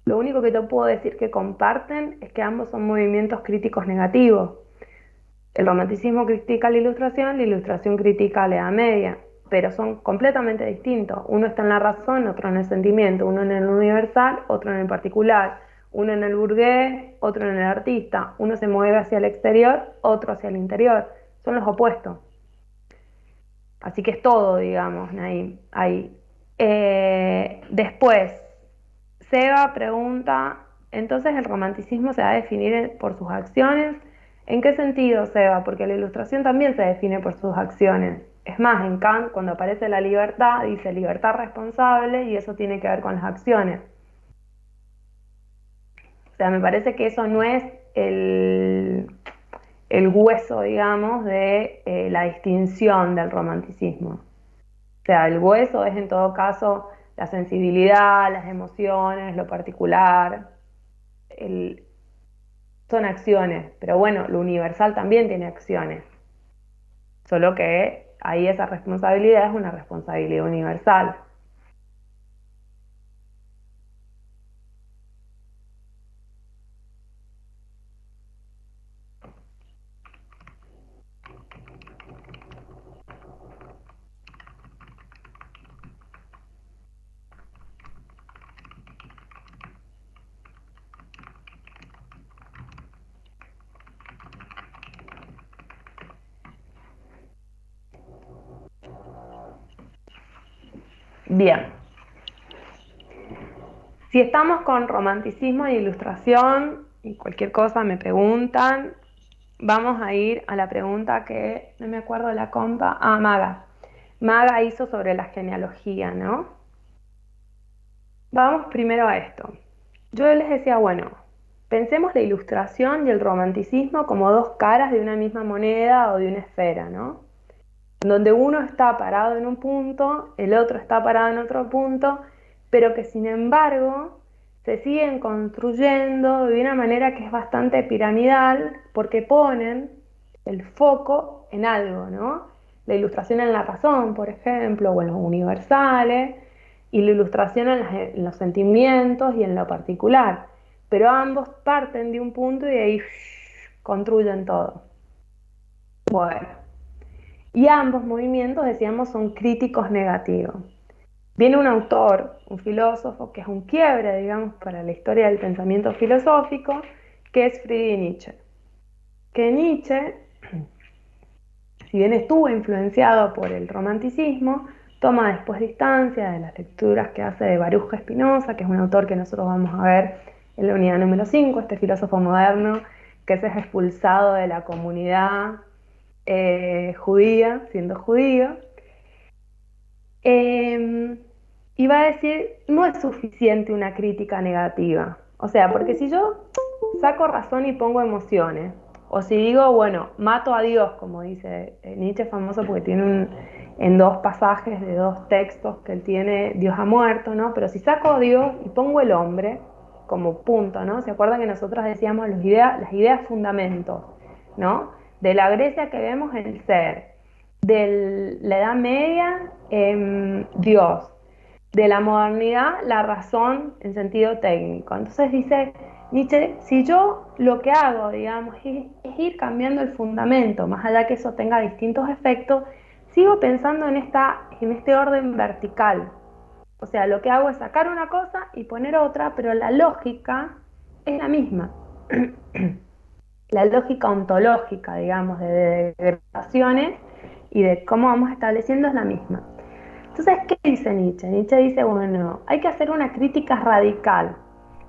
Lo único que te puedo decir que comparten es que ambos son movimientos críticos negativos. El Romanticismo critica la Ilustración critica la Edad Media, pero son completamente distintos. Uno está en la razón, otro en el sentimiento, uno en el universal, otro en el particular, uno en el burgués, otro en el artista, uno se mueve hacia el exterior, otro hacia el interior. Son los opuestos. Así que es todo, digamos, Naim, ahí. Después, Seba pregunta, ¿entonces el romanticismo se va a definir por sus acciones? ¿En qué sentido, Seba? Porque la Ilustración también se define por sus acciones. Es más, en Kant, cuando aparece la libertad, dice libertad responsable y eso tiene que ver con las acciones. O sea, me parece que eso no es el hueso, digamos, de la distinción del romanticismo. O sea, el hueso es en todo caso la sensibilidad, las emociones, lo particular, son acciones, pero bueno, lo universal también tiene acciones, solo que ahí esa responsabilidad es una responsabilidad universal. Bien. Si estamos con romanticismo e ilustración y cualquier cosa me preguntan, vamos a ir a la pregunta que no me acuerdo de la compa. Maga. Maga hizo sobre la genealogía, ¿no? Vamos primero a esto. Yo les decía, bueno, pensemos la ilustración y el romanticismo como dos caras de una misma moneda o de una esfera, ¿no? Donde uno está parado en un punto, el otro está parado en otro punto, pero que sin embargo se siguen construyendo de una manera que es bastante piramidal, porque ponen el foco en algo, ¿no? La ilustración en la razón, por ejemplo, o en los universales, y la ilustración en los sentimientos y en lo particular. Pero ambos parten de un punto y de ahí construyen todo. Bueno, y ambos movimientos, decíamos, son críticos negativos. Viene un autor, un filósofo, que es un quiebre, digamos, para la historia del pensamiento filosófico, que es Friedrich Nietzsche. Que Nietzsche, si bien estuvo influenciado por el romanticismo, toma después distancia de las lecturas que hace de Baruch Spinoza, que es un autor que nosotros vamos a ver en la unidad número 5, este filósofo moderno que se es expulsado de la comunidad judía, siendo judío. Y va a decir, no es suficiente una crítica negativa. O sea, porque si yo saco razón y pongo emociones, o si digo, bueno, mato a Dios, como dice Nietzsche, famoso porque tiene en dos pasajes de dos textos que él tiene, Dios ha muerto, ¿no? Pero si saco a Dios y pongo el hombre como punto, ¿no? ¿Se acuerdan que nosotros decíamos las ideas fundamentos, ¿no? De la Grecia que vemos en el ser, de la Edad Media, Dios, de la modernidad, la razón en sentido técnico. Entonces dice Nietzsche, si yo lo que hago, digamos, es ir cambiando el fundamento, más allá que eso tenga distintos efectos, sigo pensando en este orden vertical. O sea, lo que hago es sacar una cosa y poner otra, pero la lógica es la misma. La lógica ontológica, digamos, de degradaciones y de cómo vamos estableciendo es la misma. Entonces, ¿qué dice Nietzsche? Nietzsche dice, bueno, hay que hacer una crítica radical.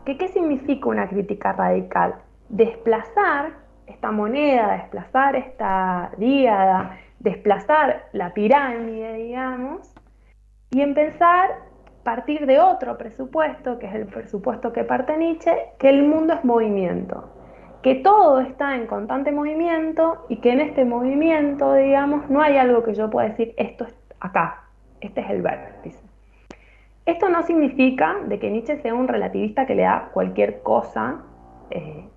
¿Qué significa una crítica radical? Desplazar esta moneda, desplazar esta díada, desplazar la pirámide, digamos, y empezar a partir de otro presupuesto, que es el presupuesto que parte Nietzsche, que el mundo es movimiento, que todo está en constante movimiento y que en este movimiento, digamos, no hay algo que yo pueda decir, esto es acá, este es el vértice. Esto no significa de que Nietzsche sea un relativista que le da cualquier cosa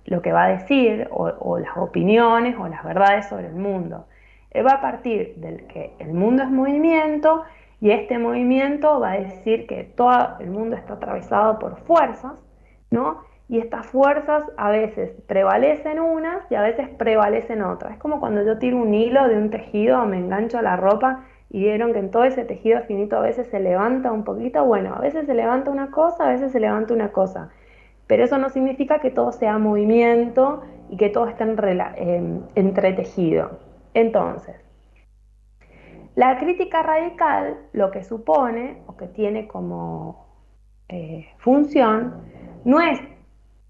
lo que va a decir, o las opiniones o las verdades sobre el mundo. Él va a partir del que el mundo es movimiento y este movimiento va a decir que todo el mundo está atravesado por fuerzas, ¿no? Y estas fuerzas a veces prevalecen unas y a veces prevalecen otras. Es como cuando yo tiro un hilo de un tejido o me engancho a la ropa y vieron que en todo ese tejido finito a veces se levanta un poquito. Bueno, a veces se levanta una cosa, a veces se levanta una cosa. Pero eso no significa que todo sea movimiento y que todo esté entretejido. Entonces, la crítica radical lo que supone o que tiene como función no es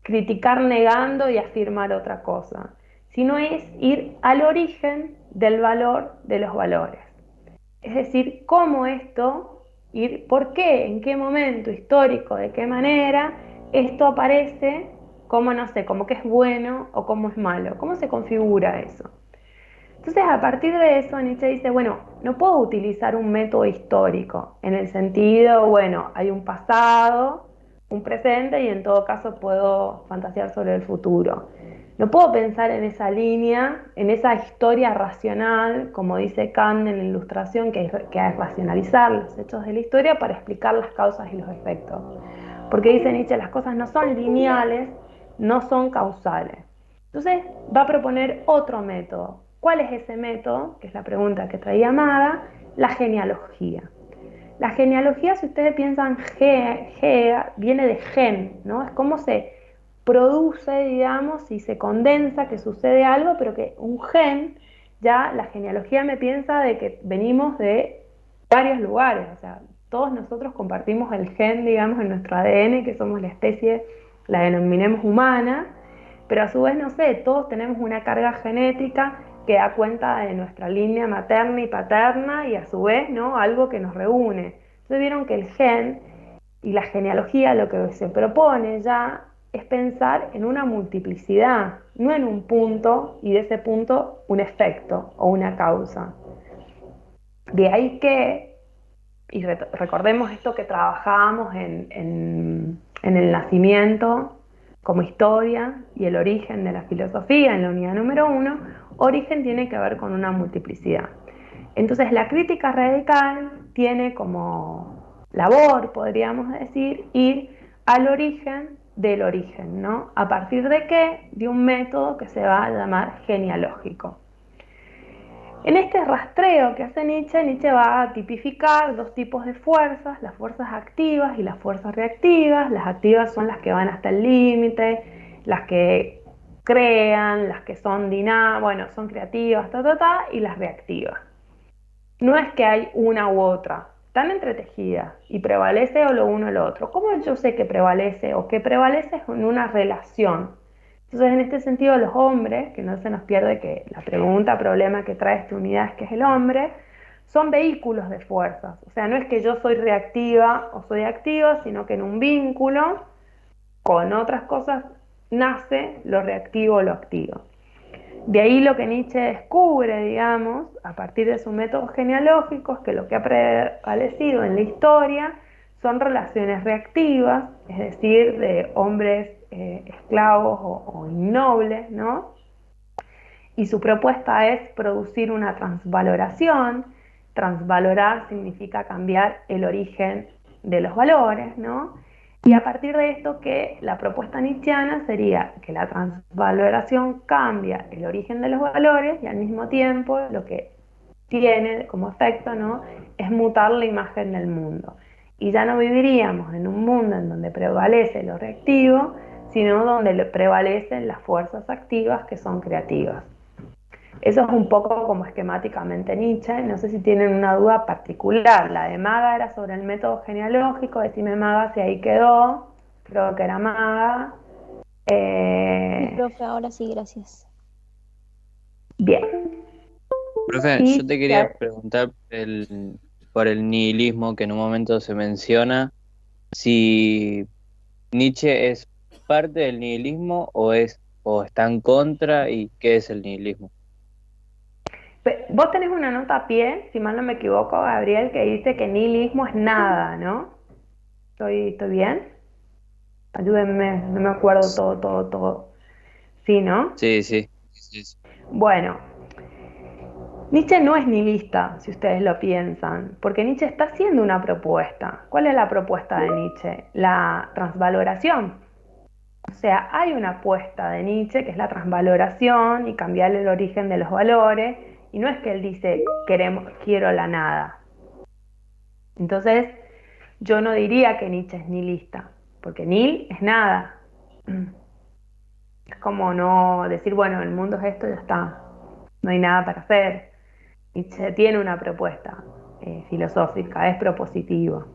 criticar negando y afirmar otra cosa, sino es ir al origen del valor de los valores. Es decir, cómo esto, por qué, en qué momento histórico, de qué manera esto aparece como, no sé, como que es bueno o como es malo, cómo se configura eso. Entonces, a partir de eso, Nietzsche dice, bueno, no puedo utilizar un método histórico, en el sentido, bueno, hay un pasado, un presente y en todo caso puedo fantasear sobre el futuro. No puedo pensar en esa línea, en esa historia racional, como dice Kant en la Ilustración, que es racionalizar los hechos de la historia para explicar las causas y los efectos. Porque dice Nietzsche, las cosas no son lineales, no son causales. Entonces va a proponer otro método. ¿Cuál es ese método? Que es la pregunta que traía Amada, la genealogía. La genealogía, si ustedes piensan, viene de gen, ¿no? Es como se produce, digamos, y se condensa que sucede algo, pero que un gen, ya la genealogía me piensa de que venimos de varios lugares, o sea, todos nosotros compartimos el gen, digamos, en nuestro ADN, que somos la especie, la denominemos humana, pero a su vez, no sé, todos tenemos una carga genética que da cuenta de nuestra línea materna y paterna y a su vez, ¿no?, algo que nos reúne. Entonces vieron que el gen y la genealogía lo que se propone ya es pensar en una multiplicidad, no en un punto y de ese punto un efecto o una causa. De ahí que, y recordemos esto que trabajábamos en el nacimiento como historia y el origen de la filosofía en la unidad número 1, origen tiene que ver con una multiplicidad. Entonces la crítica radical tiene como labor, podríamos decir, ir al origen del origen, ¿no? ¿A partir de qué? De un método que se va a llamar genealógico. En este rastreo que hace Nietzsche, Nietzsche va a tipificar dos tipos de fuerzas, las fuerzas activas y las fuerzas reactivas. Las activas son las que van hasta el límite, las que crean, las que son dinámicas, bueno, son creativas, y las reactivas. No es que hay una u otra, están entretejidas y prevalece o lo uno o lo otro. ¿Cómo yo sé que prevalece o que prevalece en una relación? Entonces, en este sentido, los hombres, que no se nos pierde que la pregunta, problema que trae esta unidad es que es el hombre, son vehículos de fuerzas. O sea, no es que yo soy reactiva o soy activa, sino que en un vínculo con otras cosas nace lo reactivo o lo activo. De ahí lo que Nietzsche descubre, digamos, a partir de sus métodos genealógicos, que lo que ha prevalecido en la historia son relaciones reactivas, es decir, de hombres esclavos o innobles, ¿no? Y su propuesta es producir una transvaloración. Transvalorar significa cambiar el origen de los valores, ¿no? Y a partir de esto que la propuesta nietzscheana sería que la transvaloración cambia el origen de los valores y al mismo tiempo lo que tiene como efecto, ¿no?, es mutar la imagen del mundo. Y ya no viviríamos en un mundo en donde prevalece lo reactivo, sino donde prevalecen las fuerzas activas que son creativas. Eso es un poco como esquemáticamente Nietzsche. No sé si tienen una duda particular. La de Maga era sobre el método genealógico. Decime, Maga, si ahí quedó. Creo que era Maga. Sí, profe, ahora sí, gracias. Bien. Profe, yo te quería preguntar por el nihilismo que en un momento se menciona, si Nietzsche es parte del nihilismo o está en contra, y qué es el nihilismo. Vos tenés una nota a pie, si mal no me equivoco, Gabriel, que dice que nihilismo es nada, ¿no? ¿Estoy bien? Ayúdenme, no me acuerdo todo. Sí, ¿no? Sí. Bueno, Nietzsche no es nihilista, si ustedes lo piensan, porque Nietzsche está haciendo una propuesta. ¿Cuál es la propuesta de Nietzsche? La transvaloración. O sea, hay una apuesta de Nietzsche que es la transvaloración y cambiar el origen de los valores, y no es que él dice quiero la nada. Entonces, yo no diría que Nietzsche es nihilista, porque nihil es nada. Es como no decir, bueno, el mundo es esto y ya está, no hay nada para hacer. Nietzsche tiene una propuesta filosófica, es propositivo.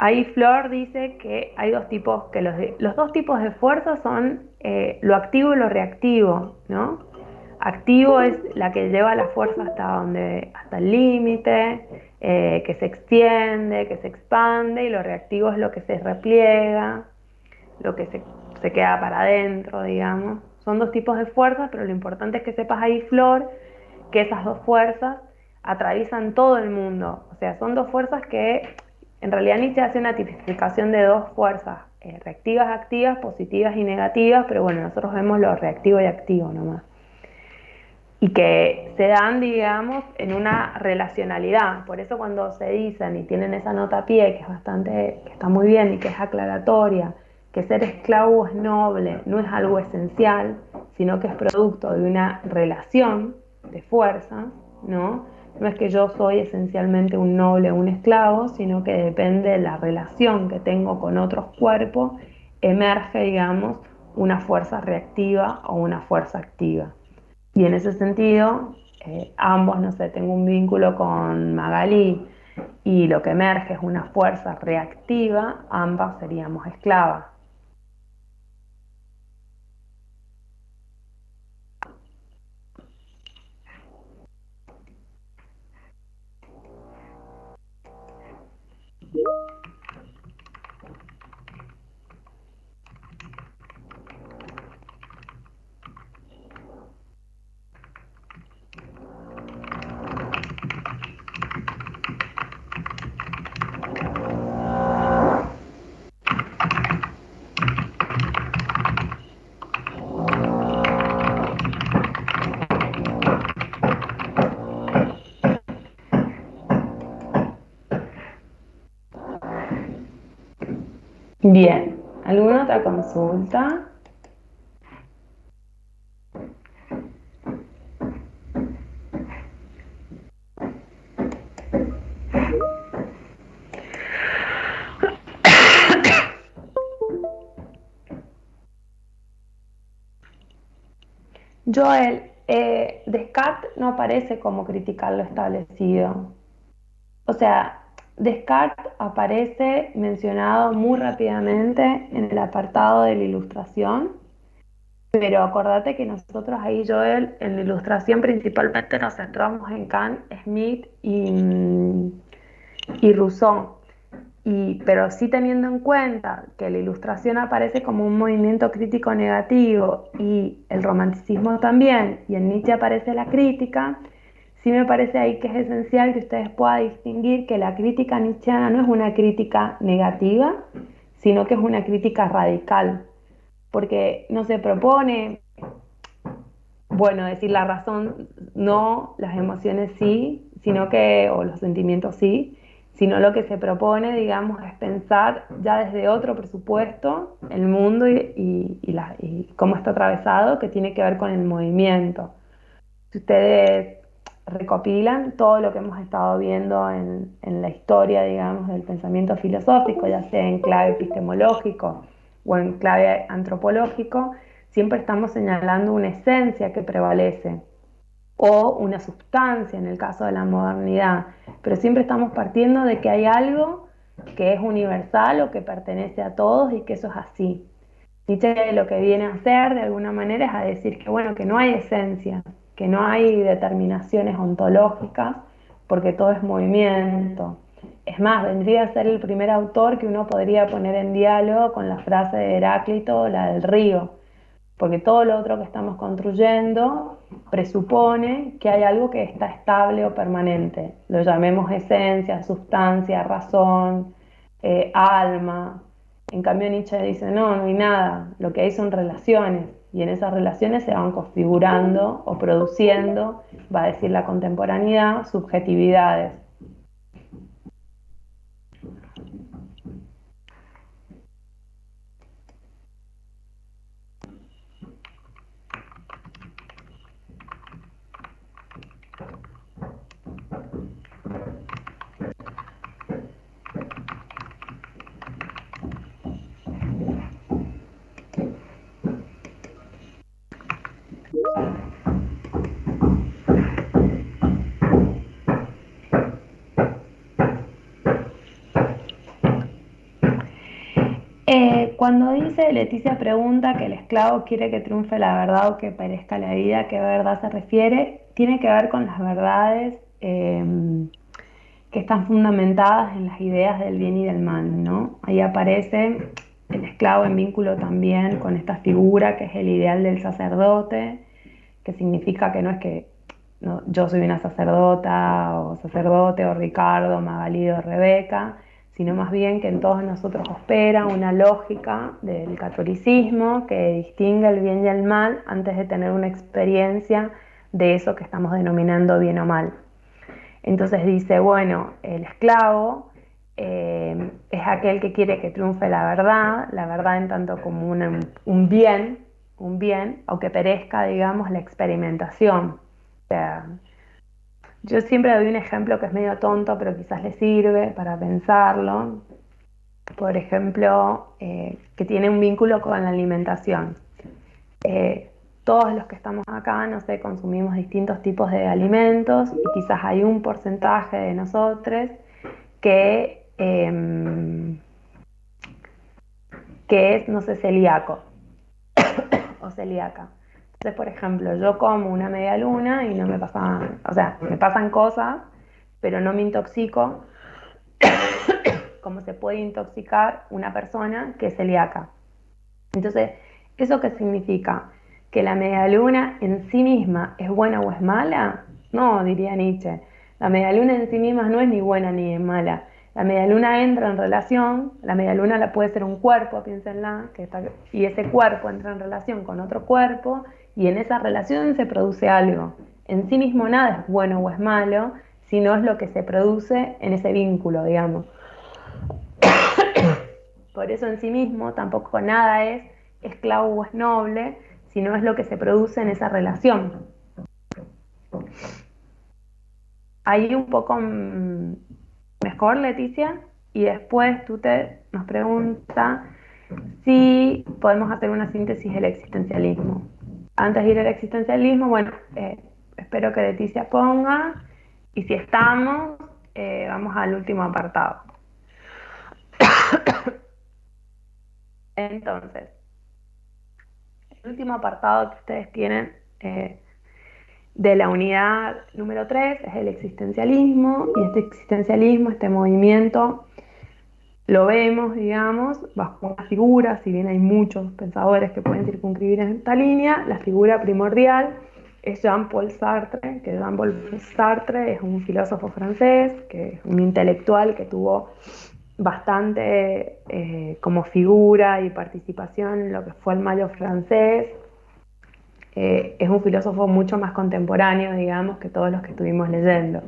Ahí Flor dice que hay dos tipos, que los dos tipos de fuerza son lo activo y lo reactivo, ¿no? Activo es la que lleva la fuerza hasta el límite, que se extiende, que se expande, y lo reactivo es lo que se repliega, lo que se queda para adentro, digamos. Son dos tipos de fuerzas, pero lo importante es que sepas ahí, Flor, que esas dos fuerzas atraviesan todo el mundo. O sea, son dos fuerzas que en realidad Nietzsche hace una tipificación de dos fuerzas, reactivas, activas, positivas y negativas, pero bueno, nosotros vemos lo reactivo y activo nomás. Y que se dan, digamos, en una relacionalidad. Por eso cuando se dicen y tienen esa nota a pie, que está muy bien y que es aclaratoria, que ser esclavo es noble, no es algo esencial, sino que es producto de una relación de fuerzas, ¿no? No es que yo soy esencialmente un noble o un esclavo, sino que depende de la relación que tengo con otros cuerpos, emerge, digamos, una fuerza reactiva o una fuerza activa. Y en ese sentido, ambos, no sé, tengo un vínculo con Magalí y lo que emerge es una fuerza reactiva, ambas seríamos esclavas. Bien, ¿alguna otra consulta? Joel, Descartes no aparece como criticar lo establecido. O sea, Descartes aparece mencionado muy rápidamente en el apartado de la ilustración, pero acordate que nosotros ahí, Joel, en la ilustración principalmente nos centramos en Kant, Smith y Rousseau. Pero sí teniendo en cuenta que la ilustración aparece como un movimiento crítico negativo y el romanticismo también, y en Nietzsche aparece la crítica, sí me parece ahí que es esencial que ustedes puedan distinguir que la crítica nietzscheana no es una crítica negativa, sino que es una crítica radical, porque no se propone, bueno, decir la razón no, las emociones sí, sino que, o los sentimientos sí, sino lo que se propone, digamos, es pensar ya desde otro presupuesto el mundo y cómo está atravesado, que tiene que ver con el movimiento. Si ustedes recopilan todo lo que hemos estado viendo en la historia, digamos, del pensamiento filosófico, ya sea en clave epistemológico o en clave antropológico, siempre estamos señalando una esencia que prevalece o una sustancia en el caso de la modernidad, pero siempre estamos partiendo de que hay algo que es universal o que pertenece a todos y que eso es así. Nietzsche lo que viene a hacer de alguna manera es a decir que bueno, que no hay esencia, que no hay determinaciones ontológicas, porque todo es movimiento. Es más, vendría a ser el primer autor que uno podría poner en diálogo con la frase de Heráclito, la del río, porque todo lo otro que estamos construyendo presupone que hay algo que está estable o permanente. Lo llamemos esencia, sustancia, razón, alma. En cambio Nietzsche dice, no, no hay nada, lo que hay son relaciones, y en esas relaciones se van configurando o produciendo, va a decir la contemporaneidad, subjetividades. Cuando dice Leticia pregunta que el esclavo quiere que triunfe la verdad o que perezca la vida, ¿a qué verdad se refiere? Tiene que ver con las verdades que están fundamentadas en las ideas del bien y del mal, ¿no? Ahí aparece el esclavo en vínculo también con esta figura que es el ideal del sacerdote, que significa que no es que no, yo soy una sacerdota o sacerdote o Ricardo, Magalí o Rebeca, sino más bien que en todos nosotros opera una lógica del catolicismo que distingue el bien y el mal antes de tener una experiencia de eso que estamos denominando bien o mal. Entonces dice, bueno, el esclavo es aquel que quiere que triunfe la verdad en tanto como un bien, aunque perezca, digamos, la experimentación. O sea, yo siempre doy un ejemplo que es medio tonto, pero quizás le sirve para pensarlo. Por ejemplo, que tiene un vínculo con la alimentación. Todos los que estamos acá, no sé, consumimos distintos tipos de alimentos y quizás hay un porcentaje de nosotros que, que es, no sé, celíaco o celíaca. Entonces, por ejemplo, yo como una media luna y no me pasan, o sea, me pasan cosas, pero no me intoxico como se puede intoxicar una persona que es celíaca. Entonces, ¿eso qué significa? ¿Que la medialuna en sí misma es buena o es mala? No, diría Nietzsche. La medialuna en sí misma no es ni buena ni mala. La medialuna entra en relación, la medialuna la puede ser un cuerpo, piénsenla, y ese cuerpo entra en relación con otro cuerpo y en esa relación se produce algo. En sí mismo nada es bueno o es malo, sino es lo que se produce en ese vínculo, digamos. por eso en sí mismo tampoco nada es esclavo o es noble, sino es lo que se produce en esa relación. Ahí un poco mejor, Leticia, y después nos pregunta si podemos hacer una síntesis del existencialismo. Antes de ir al existencialismo, bueno, espero que Leticia ponga, y si estamos, vamos al último apartado. Entonces, el último apartado que ustedes tienen de la unidad número 3 es el existencialismo, y este existencialismo, este movimiento, lo vemos, digamos, bajo una figura. Si bien hay muchos pensadores que pueden circunscribir en esta línea, la figura primordial es Jean-Paul Sartre, que Jean-Paul Sartre es un filósofo francés, que es un intelectual que tuvo bastante como figura y participación en lo que fue el Mayo francés. Es un filósofo mucho más contemporáneo, digamos, que todos los que estuvimos leyendo.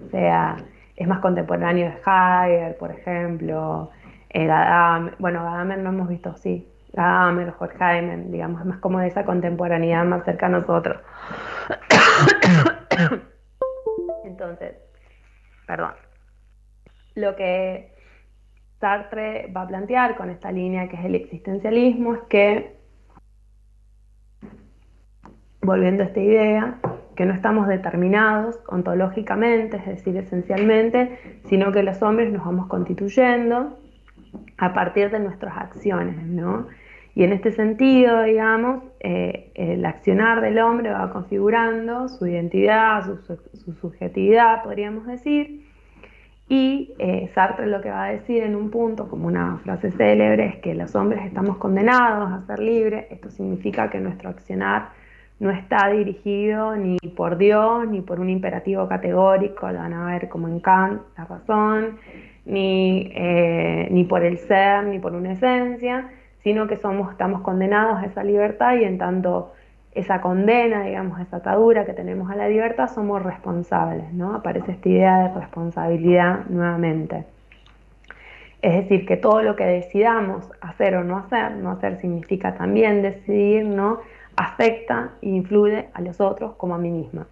O sea, es más contemporáneo de Heidegger, por ejemplo, Gadamer. Bueno, Gadamer no hemos visto, sí. Gadamer, Horkheimer, digamos, es más como de esa contemporaneidad más cerca a nosotros. Entonces, perdón. Lo que Sartre va a plantear con esta línea que es el existencialismo es que, volviendo a esta idea, que no estamos determinados ontológicamente, es decir, esencialmente, sino que los hombres nos vamos constituyendo a partir de nuestras acciones, ¿no? Y en este sentido, digamos, el accionar del hombre va configurando su identidad, su subjetividad, podríamos decir, y Sartre lo que va a decir en un punto, como una frase célebre, es que los hombres estamos condenados a ser libres. Esto significa que nuestro accionar no está dirigido ni por Dios, ni por un imperativo categórico, lo van a ver como en Kant, la razón, ni por el ser, ni por una esencia, sino que estamos condenados a esa libertad, y en tanto esa condena, digamos, esa atadura que tenemos a la libertad, somos responsables, ¿no? Aparece esta idea de responsabilidad nuevamente. Es decir, que todo lo que decidamos hacer o no hacer significa también decidir, ¿no? Afecta e influye a los otros como a mí misma.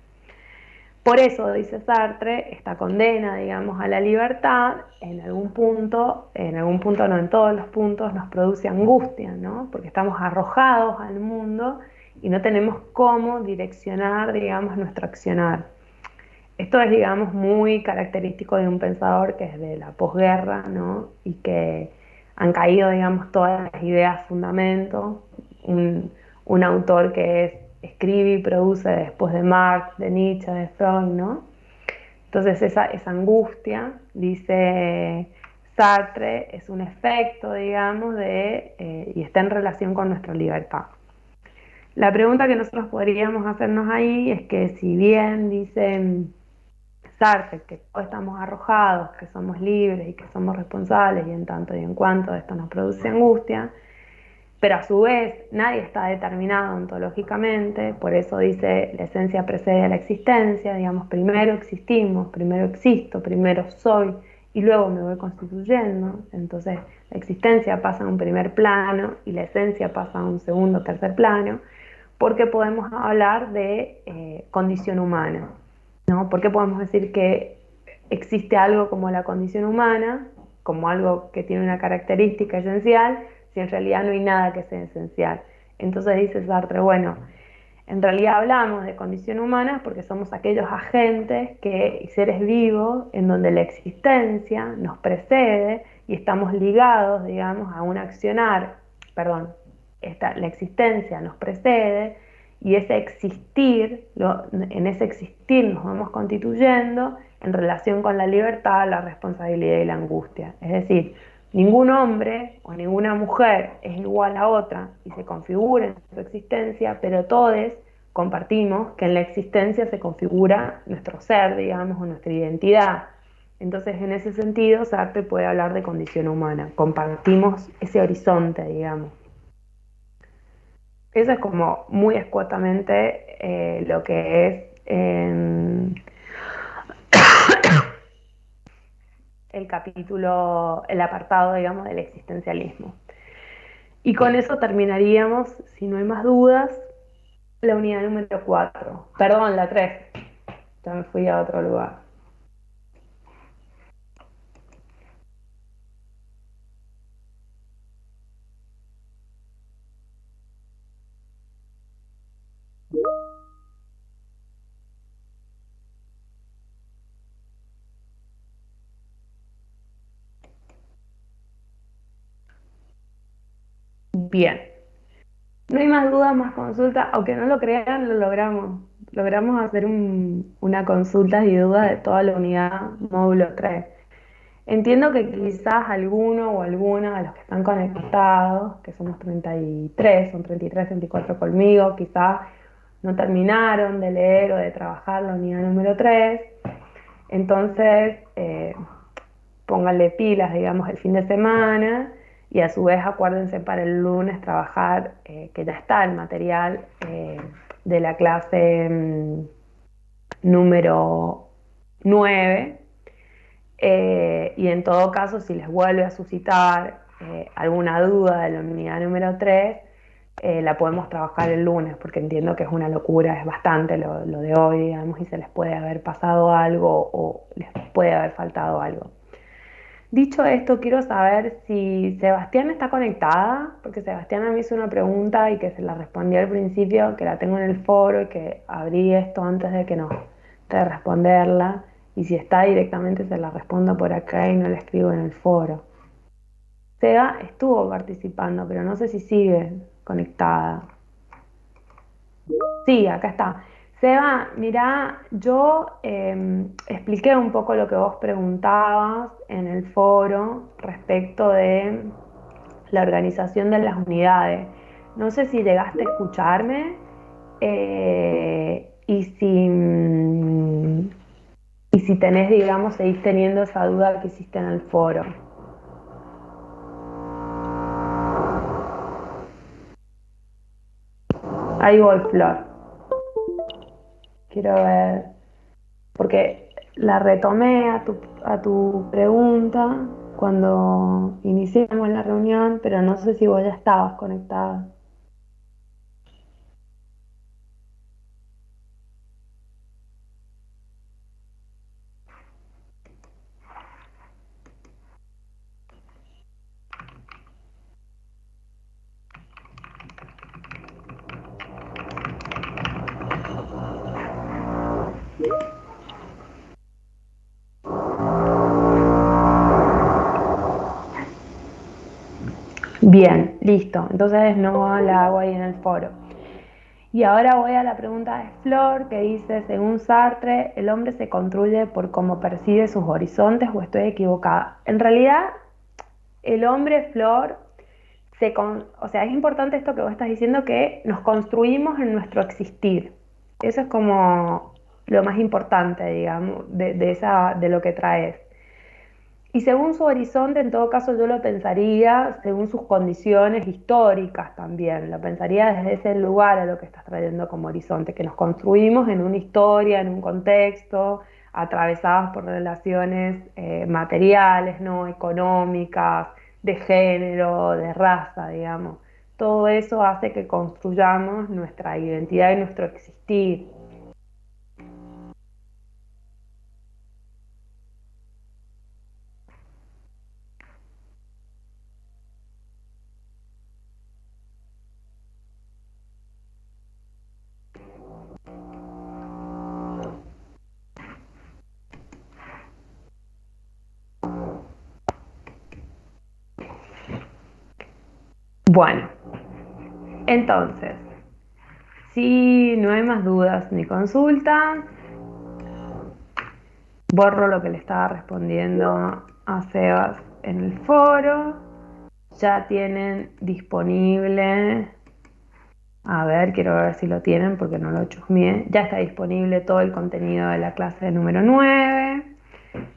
Por eso, dice Sartre, esta condena, digamos, a la libertad, en algún punto no, en todos los puntos, nos produce angustia, ¿no? Porque estamos arrojados al mundo y no tenemos cómo direccionar, digamos, nuestro accionar. Esto es, digamos, muy característico de un pensador que es de la posguerra, ¿no? Y que han caído, digamos, todas las ideas fundamento. Un autor que escribe y produce después de Marx, de Nietzsche, de Freud, ¿no? Entonces esa angustia, dice Sartre, es un efecto, digamos, y está en relación con nuestra libertad. La pregunta que nosotros podríamos hacernos ahí es que, si bien dice Sartre que todos estamos arrojados, que somos libres y que somos responsables, y en tanto y en cuanto esto nos produce angustia, pero a su vez nadie está determinado ontológicamente, por eso dice la esencia precede a la existencia, digamos, primero existimos, primero existo, primero soy y luego me voy constituyendo. Entonces la existencia pasa a un primer plano y la esencia pasa a un segundo o tercer plano, porque podemos hablar de condición humana, ¿no? Porque podemos decir que existe algo como la condición humana, como algo que tiene una característica esencial, si en realidad no hay nada que sea esencial. Entonces dice Sartre, bueno, en realidad hablamos de condición humana porque somos aquellos agentes y seres vivos en donde la existencia nos precede y estamos ligados, digamos, a un accionar, la existencia nos precede, y ese existir, en ese existir nos vamos constituyendo en relación con la libertad, la responsabilidad y la angustia. Es decir, ningún hombre o ninguna mujer es igual a otra y se configura en su existencia, pero todos compartimos que en la existencia se configura nuestro ser, digamos, o nuestra identidad. Entonces, en ese sentido, Sartre puede hablar de condición humana. Compartimos ese horizonte, digamos. Eso es como muy escuetamente lo que es el capítulo, el apartado, digamos, del existencialismo. Y con eso terminaríamos, si no hay más dudas, la unidad número 4. Perdón, la 3. Ya me fui a otro lugar. Bien. No hay más dudas, más consultas. Aunque no lo crean, lo logramos. Logramos hacer una consulta y dudas de toda la unidad módulo 3. Entiendo que quizás alguno o alguna de los que están conectados, que somos 33, son 33, 34 conmigo, quizás no terminaron de leer o de trabajar la unidad número 3. Entonces, pónganle pilas, digamos, el fin de semana y a su vez acuérdense para el lunes trabajar, que ya está el material de la clase número 9. Y en todo caso, si les vuelve a suscitar alguna duda de la unidad número 3, la podemos trabajar el lunes, porque entiendo que es una locura, es bastante lo de hoy, digamos, y se les puede haber pasado algo o les puede haber faltado algo. Dicho esto, quiero saber si Sebastián está conectada, porque Sebastián a mí hizo una pregunta y que se la respondí al principio, que la tengo en el foro y que abrí esto antes de responderla. Y si está directamente se la respondo por acá y no la escribo en el foro. Seba estuvo participando, pero no sé si sigue conectada. Sí, acá está. Seba, mirá, yo expliqué un poco lo que vos preguntabas en el foro respecto de la organización de las unidades. No sé si llegaste a escucharme y si tenés, digamos, seguís teniendo esa duda que hiciste en el foro. Ahí voy, Flor. Quiero ver, porque la retomé a tu pregunta cuando iniciamos la reunión, pero no sé si vos ya estabas conectada. Bien, listo. Entonces no la hago ahí en el foro. Y ahora voy a la pregunta de Flor, que dice, según Sartre, ¿el hombre se construye por cómo percibe sus horizontes o estoy equivocada? En realidad, el hombre, Flor, o sea, es importante esto que vos estás diciendo, que nos construimos en nuestro existir. Eso es como lo más importante, digamos, de lo que traes. Y según su horizonte, en todo caso, yo lo pensaría según sus condiciones históricas también. Lo pensaría desde ese lugar a lo que estás trayendo como horizonte, que nos construimos en una historia, en un contexto, atravesadas por relaciones materiales, ¿no? Económicas, de género, de raza, digamos. Todo eso hace que construyamos nuestra identidad y nuestro existir. Bueno, entonces, si no hay más dudas ni consultas, borro lo que le estaba respondiendo a Sebas en el foro. Ya tienen disponible, a ver, quiero ver si lo tienen porque no lo chusmeé. Ya está disponible todo el contenido de la clase número 9.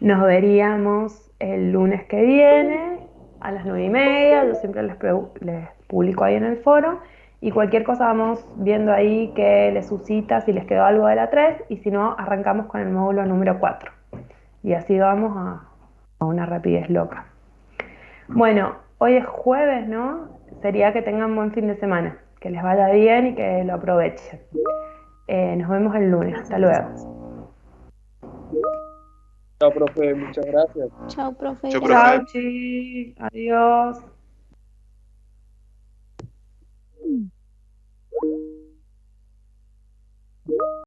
Nos veríamos el lunes que viene a las 9:30. Yo siempre les publico ahí en el foro. Y cualquier cosa vamos viendo ahí que les suscita, si les quedó algo de la 3. Y si no, arrancamos con el módulo número 4. Y así vamos a una rapidez loca. Bueno, hoy es jueves, ¿no? Sería que tengan buen fin de semana, que les vaya bien y que lo aprovechen. Nos vemos el lunes. Hasta luego. Chao, profe, muchas gracias. Chao, profe. Chao, Chao, profe. chi. Adiós.